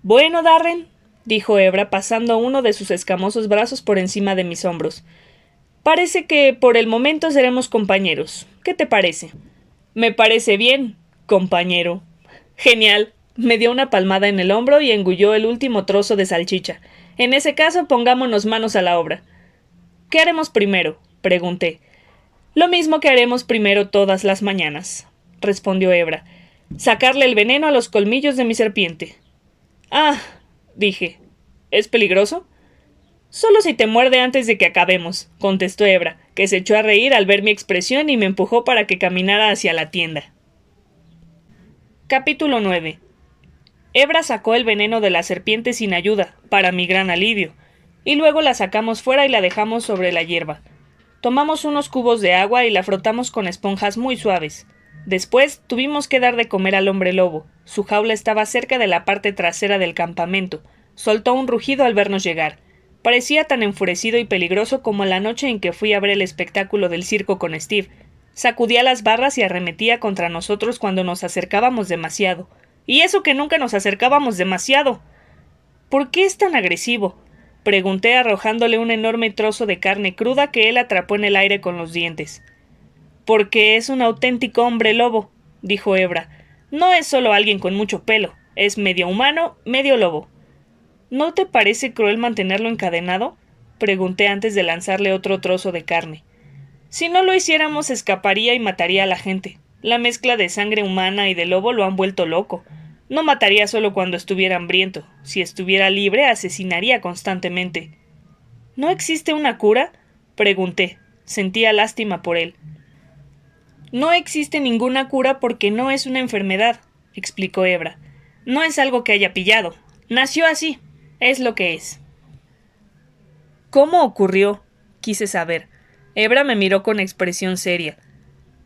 Bueno, Darren, dijo Hebra pasando uno de sus escamosos brazos por encima de mis hombros. Parece que por el momento seremos compañeros. ¿Qué te parece? Me parece bien, compañero. Genial. Me dio una palmada en el hombro y engulló el último trozo de salchicha. En ese caso, pongámonos manos a la obra. ¿Qué haremos primero? Pregunté. Lo mismo que haremos primero todas las mañanas, respondió Hebra. Sacarle el veneno a los colmillos de mi serpiente. Ah, dije. ¿Es peligroso? Solo si te muerde antes de que acabemos, contestó Hebra, que se echó a reír al ver mi expresión y me empujó para que caminara hacia la tienda. Capítulo 9. Hebra sacó el veneno de la serpiente sin ayuda, para mi gran alivio, y luego la sacamos fuera y la dejamos sobre la hierba. Tomamos unos cubos de agua y la frotamos con esponjas muy suaves. Después tuvimos que dar de comer al hombre lobo. Su jaula estaba cerca de la parte trasera del campamento. Soltó un rugido al vernos llegar. Parecía tan enfurecido y peligroso como la noche en que fui a ver el espectáculo del circo con Steve. Sacudía las barras y arremetía contra nosotros cuando nos acercábamos demasiado. Y eso que nunca nos acercábamos demasiado. ¿Por qué es tan agresivo? Pregunté arrojándole un enorme trozo de carne cruda que él atrapó en el aire con los dientes. Porque es un auténtico hombre lobo, dijo Hebra. No es solo alguien con mucho pelo, es medio humano, medio lobo. ¿No te parece cruel mantenerlo encadenado? Pregunté antes de lanzarle otro trozo de carne. Si no lo hiciéramos, escaparía y mataría a la gente. La mezcla de sangre humana y de lobo lo han vuelto loco. No mataría solo cuando estuviera hambriento. Si estuviera libre, asesinaría constantemente. ¿No existe una cura? Pregunté. Sentía lástima por él. No existe ninguna cura porque no es una enfermedad, explicó Hebra. No es algo que haya pillado. Nació así. Es lo que es. ¿Cómo ocurrió? Quise saber. Hebra me miró con expresión seria.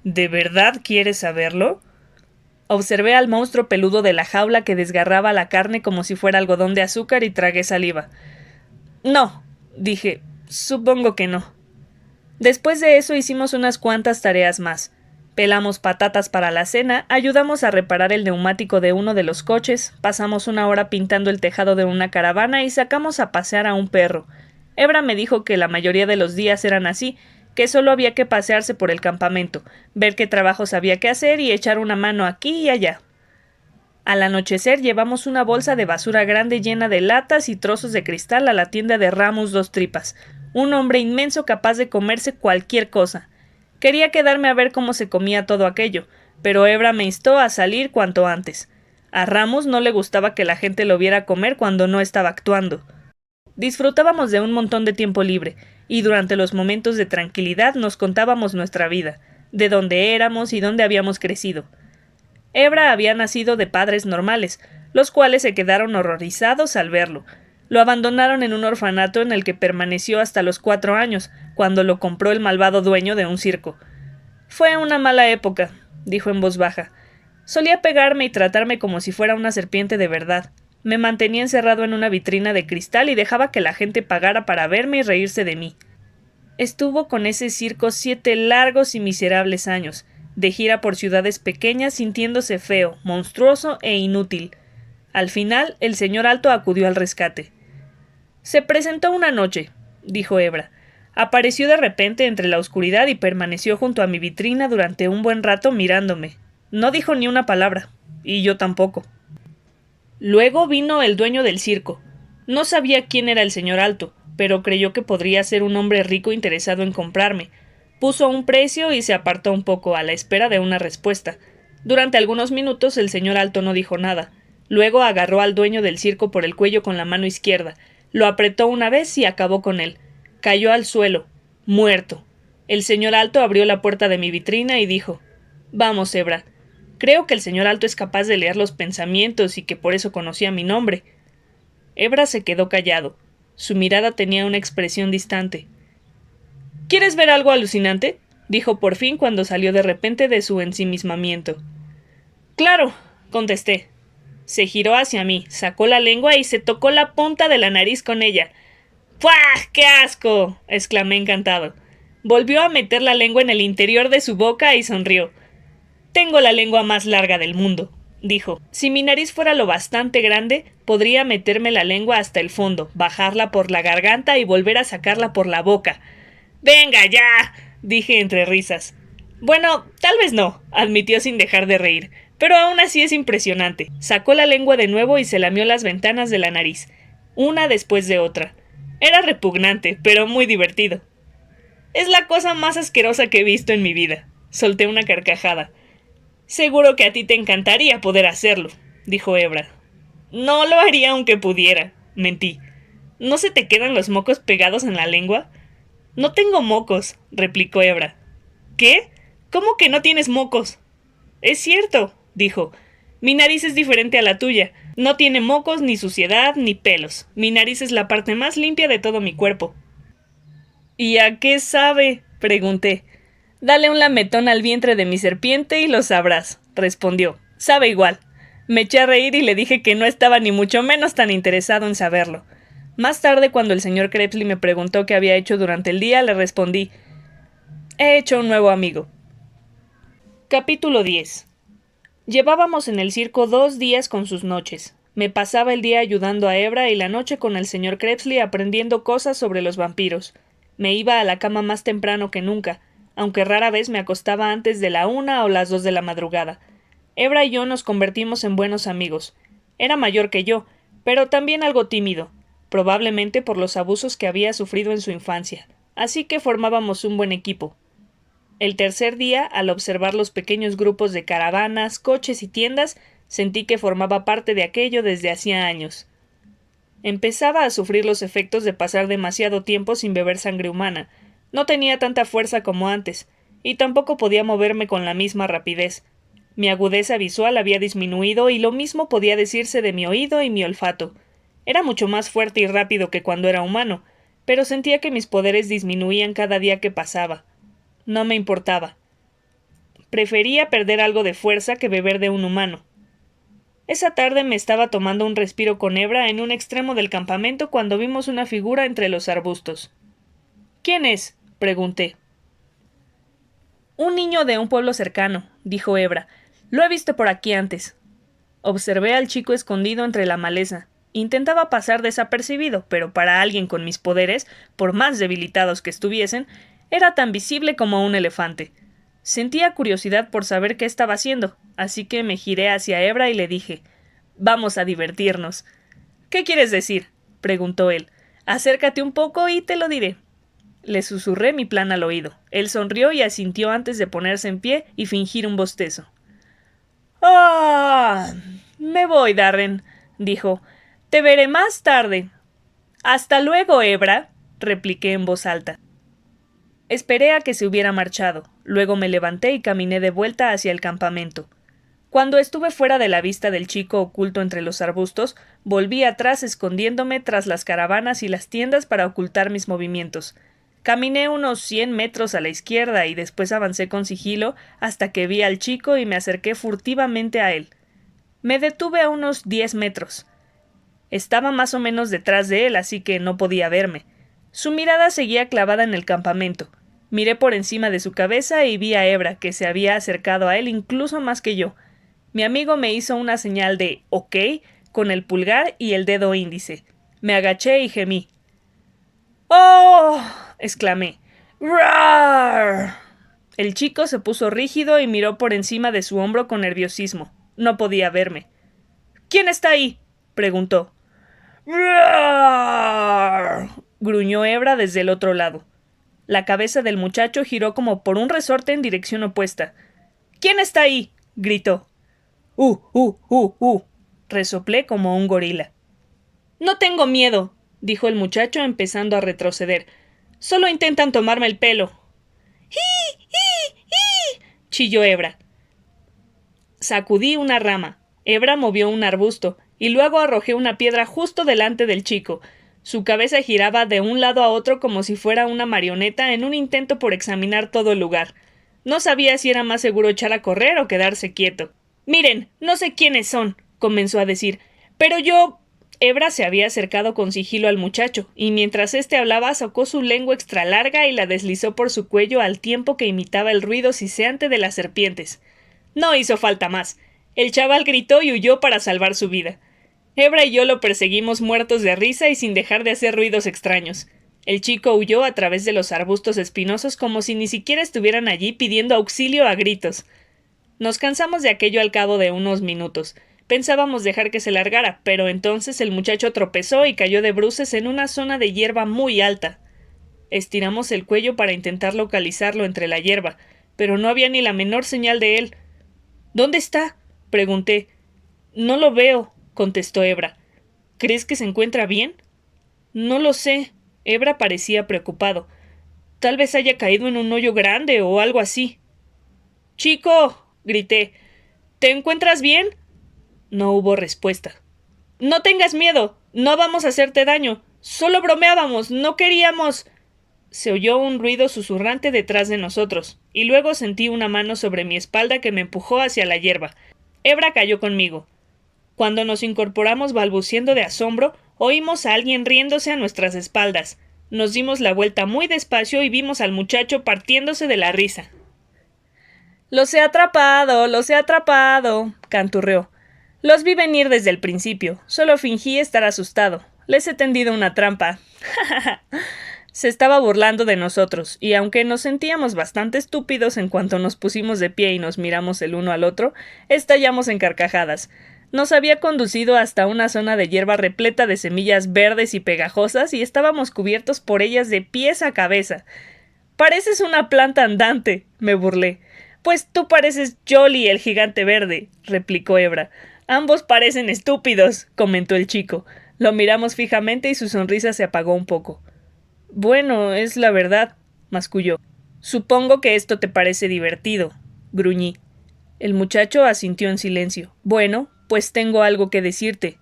¿De verdad quieres saberlo? Observé al monstruo peludo de la jaula que desgarraba la carne como si fuera algodón de azúcar y tragué saliva. No, dije, supongo que no. Después de eso hicimos unas cuantas tareas más. Pelamos patatas para la cena, ayudamos a reparar el neumático de uno de los coches, pasamos una hora pintando el tejado de una caravana y sacamos a pasear a un perro. Hebra me dijo que la mayoría de los días eran así, que solo había que pasearse por el campamento, ver qué trabajos había que hacer y echar una mano aquí y allá. Al anochecer llevamos una bolsa de basura grande llena de latas y trozos de cristal a la tienda de Ramus Dos Tripas, un hombre inmenso capaz de comerse cualquier cosa. Quería quedarme a ver cómo se comía todo aquello, pero Hebra me instó a salir cuanto antes. A Ramus no le gustaba que la gente lo viera comer cuando no estaba actuando. Disfrutábamos de un montón de tiempo libre, y durante los momentos de tranquilidad nos contábamos nuestra vida, de dónde éramos y dónde habíamos crecido. Hebra había nacido de padres normales, los cuales se quedaron horrorizados al verlo. Lo abandonaron en un orfanato en el que permaneció hasta los 4 años, cuando lo compró el malvado dueño de un circo. Fue una mala época, dijo en voz baja. Solía pegarme y tratarme como si fuera una serpiente de verdad. Me mantenía encerrado en una vitrina de cristal y dejaba que la gente pagara para verme y reírse de mí. Estuvo con ese circo 7 largos y miserables años, de gira por ciudades pequeñas sintiéndose feo, monstruoso e inútil. Al final, el señor Alto acudió al rescate. Se presentó una noche, dijo Hebra. Apareció de repente entre la oscuridad y permaneció junto a mi vitrina durante un buen rato mirándome. No dijo ni una palabra, y yo tampoco. Luego vino el dueño del circo. No sabía quién era el señor Alto, pero creyó que podría ser un hombre rico interesado en comprarme. Puso un precio y se apartó un poco, a la espera de una respuesta. Durante algunos minutos el señor Alto no dijo nada. Luego agarró al dueño del circo por el cuello con la mano izquierda, lo apretó una vez y acabó con él. Cayó al suelo, muerto. El señor Alto abrió la puerta de mi vitrina y dijo: «Vamos, Hebra. Creo que el señor Alto es capaz de leer los pensamientos y que por eso conocía mi nombre». Hebra se quedó callado. Su mirada tenía una expresión distante. «¿Quieres ver algo alucinante?», dijo por fin cuando salió de repente de su ensimismamiento. «Claro», contesté. Se giró hacia mí, sacó la lengua y se tocó la punta de la nariz con ella. «¡Puah! ¡Qué asco!», exclamé encantado. Volvió a meter la lengua en el interior de su boca y sonrió. «Tengo la lengua más larga del mundo», dijo. «Si mi nariz fuera lo bastante grande, podría meterme la lengua hasta el fondo, bajarla por la garganta y volver a sacarla por la boca». «¡Venga ya!», dije entre risas. «Bueno, tal vez no», admitió sin dejar de reír, «pero aún así es impresionante». Sacó la lengua de nuevo y se lamió las ventanas de la nariz, una después de otra. Era repugnante, pero muy divertido. «Es la cosa más asquerosa que he visto en mi vida», solté una carcajada. «Seguro que a ti te encantaría poder hacerlo», dijo Hebra. «No lo haría aunque pudiera», mentí. «¿No se te quedan los mocos pegados en la lengua?». «No tengo mocos», replicó Hebra. «¿Qué? ¿Cómo que no tienes mocos?». «Es cierto», dijo. «Mi nariz es diferente a la tuya. No tiene mocos, ni suciedad, ni pelos. Mi nariz es la parte más limpia de todo mi cuerpo». «¿Y a qué sabe?», pregunté. «Dale un lametón al vientre de mi serpiente y lo sabrás», respondió. «Sabe igual». Me eché a reír y le dije que no estaba ni mucho menos tan interesado en saberlo. Más tarde, cuando el señor Crepsley me preguntó qué había hecho durante el día, le respondí: «He hecho un nuevo amigo». Capítulo 10. Llevábamos en el circo 2 días con sus noches. Me pasaba el día ayudando a Hebra y la noche con el señor Crepsley aprendiendo cosas sobre los vampiros. Me iba a la cama más temprano que nunca, aunque rara vez me acostaba antes de la 1 o las 2 de la madrugada. Hebra y yo nos convertimos en buenos amigos. Era mayor que yo, pero también algo tímido, probablemente por los abusos que había sufrido en su infancia, así que formábamos un buen equipo. El tercer día, al observar los pequeños grupos de caravanas, coches y tiendas, sentí que formaba parte de aquello desde hacía años. Empezaba a sufrir los efectos de pasar demasiado tiempo sin beber sangre humana. No tenía tanta fuerza como antes, y tampoco podía moverme con la misma rapidez. Mi agudeza visual había disminuido y lo mismo podía decirse de mi oído y mi olfato. Era mucho más fuerte y rápido que cuando era humano, pero sentía que mis poderes disminuían cada día que pasaba. No me importaba. Prefería perder algo de fuerza que beber de un humano. Esa tarde me estaba tomando un respiro con Hebra en un extremo del campamento cuando vimos una figura entre los arbustos. «¿Quién es?», pregunté. «Un niño de un pueblo cercano», dijo Hebra. «Lo he visto por aquí antes». Observé al chico escondido entre la maleza. Intentaba pasar desapercibido, pero para alguien con mis poderes, por más debilitados que estuviesen, era tan visible como un elefante. Sentía curiosidad por saber qué estaba haciendo, así que me giré hacia Hebra y le dije: «Vamos a divertirnos». «¿Qué quieres decir?», preguntó él. «Acércate un poco y te lo diré». Le susurré mi plan al oído. Él sonrió y asintió antes de ponerse en pie y fingir un bostezo. «Ah, me voy, Darren», dijo. «Te veré más tarde». «Hasta luego, Hebra», repliqué en voz alta. Esperé a que se hubiera marchado. Luego me levanté y caminé de vuelta hacia el campamento. Cuando estuve fuera de la vista del chico oculto entre los arbustos, volví atrás escondiéndome tras las caravanas y las tiendas para ocultar mis movimientos. Caminé unos 100 metros a la izquierda y después avancé con sigilo hasta que vi al chico y me acerqué furtivamente a él. Me detuve a unos 10 metros. Estaba más o menos detrás de él, así que no podía verme. Su mirada seguía clavada en el campamento. Miré por encima de su cabeza y vi a Hebra, que se había acercado a él incluso más que yo. Mi amigo me hizo una señal de «OK» con el pulgar y el dedo índice. Me agaché y gemí. «¡Oh!», exclamé. «¡Rar!». El chico se puso rígido y miró por encima de su hombro con nerviosismo. No podía verme. «¿Quién está ahí?», preguntó. gruñó Hebra desde el otro lado. La cabeza del muchacho giró como por un resorte en dirección opuesta. ¿Quién está ahí? Gritó. Resoplé como un gorila. No tengo miedo, dijo el muchacho empezando a retroceder. Solo intentan tomarme el pelo. Chilló Hebra. Sacudí una rama. Hebra movió un arbusto, y luego arrojé una piedra justo delante del chico. Su cabeza giraba de un lado a otro como si fuera una marioneta en un intento por examinar todo el lugar. No sabía si era más seguro echar a correr o quedarse quieto. Miren, no sé quiénes son, comenzó a decir, pero yo... Hebra se había acercado con sigilo al muchacho, y mientras éste hablaba sacó su lengua extra larga y la deslizó por su cuello al tiempo que imitaba el ruido siseante de las serpientes. No hizo falta más. El chaval gritó y huyó para salvar su vida. Hebra y yo lo perseguimos muertos de risa y sin dejar de hacer ruidos extraños. El chico huyó a través de los arbustos espinosos como si ni siquiera estuvieran allí pidiendo auxilio a gritos. Nos cansamos de aquello al cabo de unos minutos. Pensábamos dejar que se largara, pero entonces el muchacho tropezó y cayó de bruces en una zona de hierba muy alta. Estiramos el cuello para intentar localizarlo entre la hierba, pero no había ni la menor señal de él. ¿Dónde está? Pregunté. No lo veo, contestó Hebra. ¿Crees que se encuentra bien? No lo sé. Hebra parecía preocupado. Tal vez haya caído en un hoyo grande o algo así. ¡Chico! Grité. ¿Te encuentras bien? No hubo respuesta. No tengas miedo. No vamos a hacerte daño. Solo bromeábamos. No queríamos. Se oyó un ruido susurrante detrás de nosotros, y luego sentí una mano sobre mi espalda que me empujó hacia la hierba. Hebra cayó conmigo. Cuando nos incorporamos balbuciendo de asombro, oímos a alguien riéndose a nuestras espaldas. Nos dimos la vuelta muy despacio y vimos al muchacho partiéndose de la risa. «Los he atrapado, los he atrapado», canturreó. «Los vi venir desde el principio. Solo fingí estar asustado. Les he tendido una trampa». Se estaba burlando de nosotros, y aunque nos sentíamos bastante estúpidos en cuanto nos pusimos de pie y nos miramos el uno al otro, estallamos en carcajadas. Nos había conducido hasta una zona de hierba repleta de semillas verdes y pegajosas y estábamos cubiertos por ellas de pies a cabeza. «Pareces una planta andante», me burlé. «Pues tú pareces Jolly, el gigante verde», replicó Hebra. «Ambos parecen estúpidos», comentó el chico. Lo miramos fijamente y su sonrisa se apagó un poco. «Bueno, es la verdad», masculló. «Supongo que esto te parece divertido», gruñí. El muchacho asintió en silencio. «Bueno, pues tengo algo que decirte»,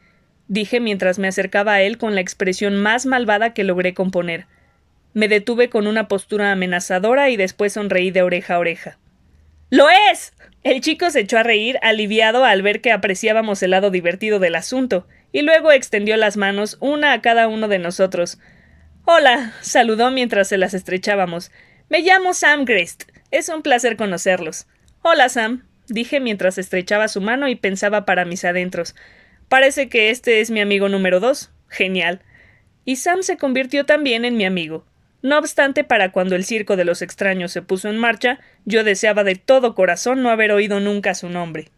dije mientras me acercaba a él con la expresión más malvada que logré componer. Me detuve con una postura amenazadora y después sonreí de oreja a oreja. «¡Lo es!». El chico se echó a reír, aliviado al ver que apreciábamos el lado divertido del asunto, y luego extendió las manos, una a cada uno de nosotros. «Hola», saludó mientras se las estrechábamos. «Me llamo Sam Grest. Es un placer conocerlos». «Hola, Sam», dije mientras estrechaba su mano y pensaba para mis adentros. «Parece que este es mi amigo número 2. Genial». Y Sam se convirtió también en mi amigo. No obstante, para cuando el circo de los extraños se puso en marcha, yo deseaba de todo corazón no haber oído nunca su nombre.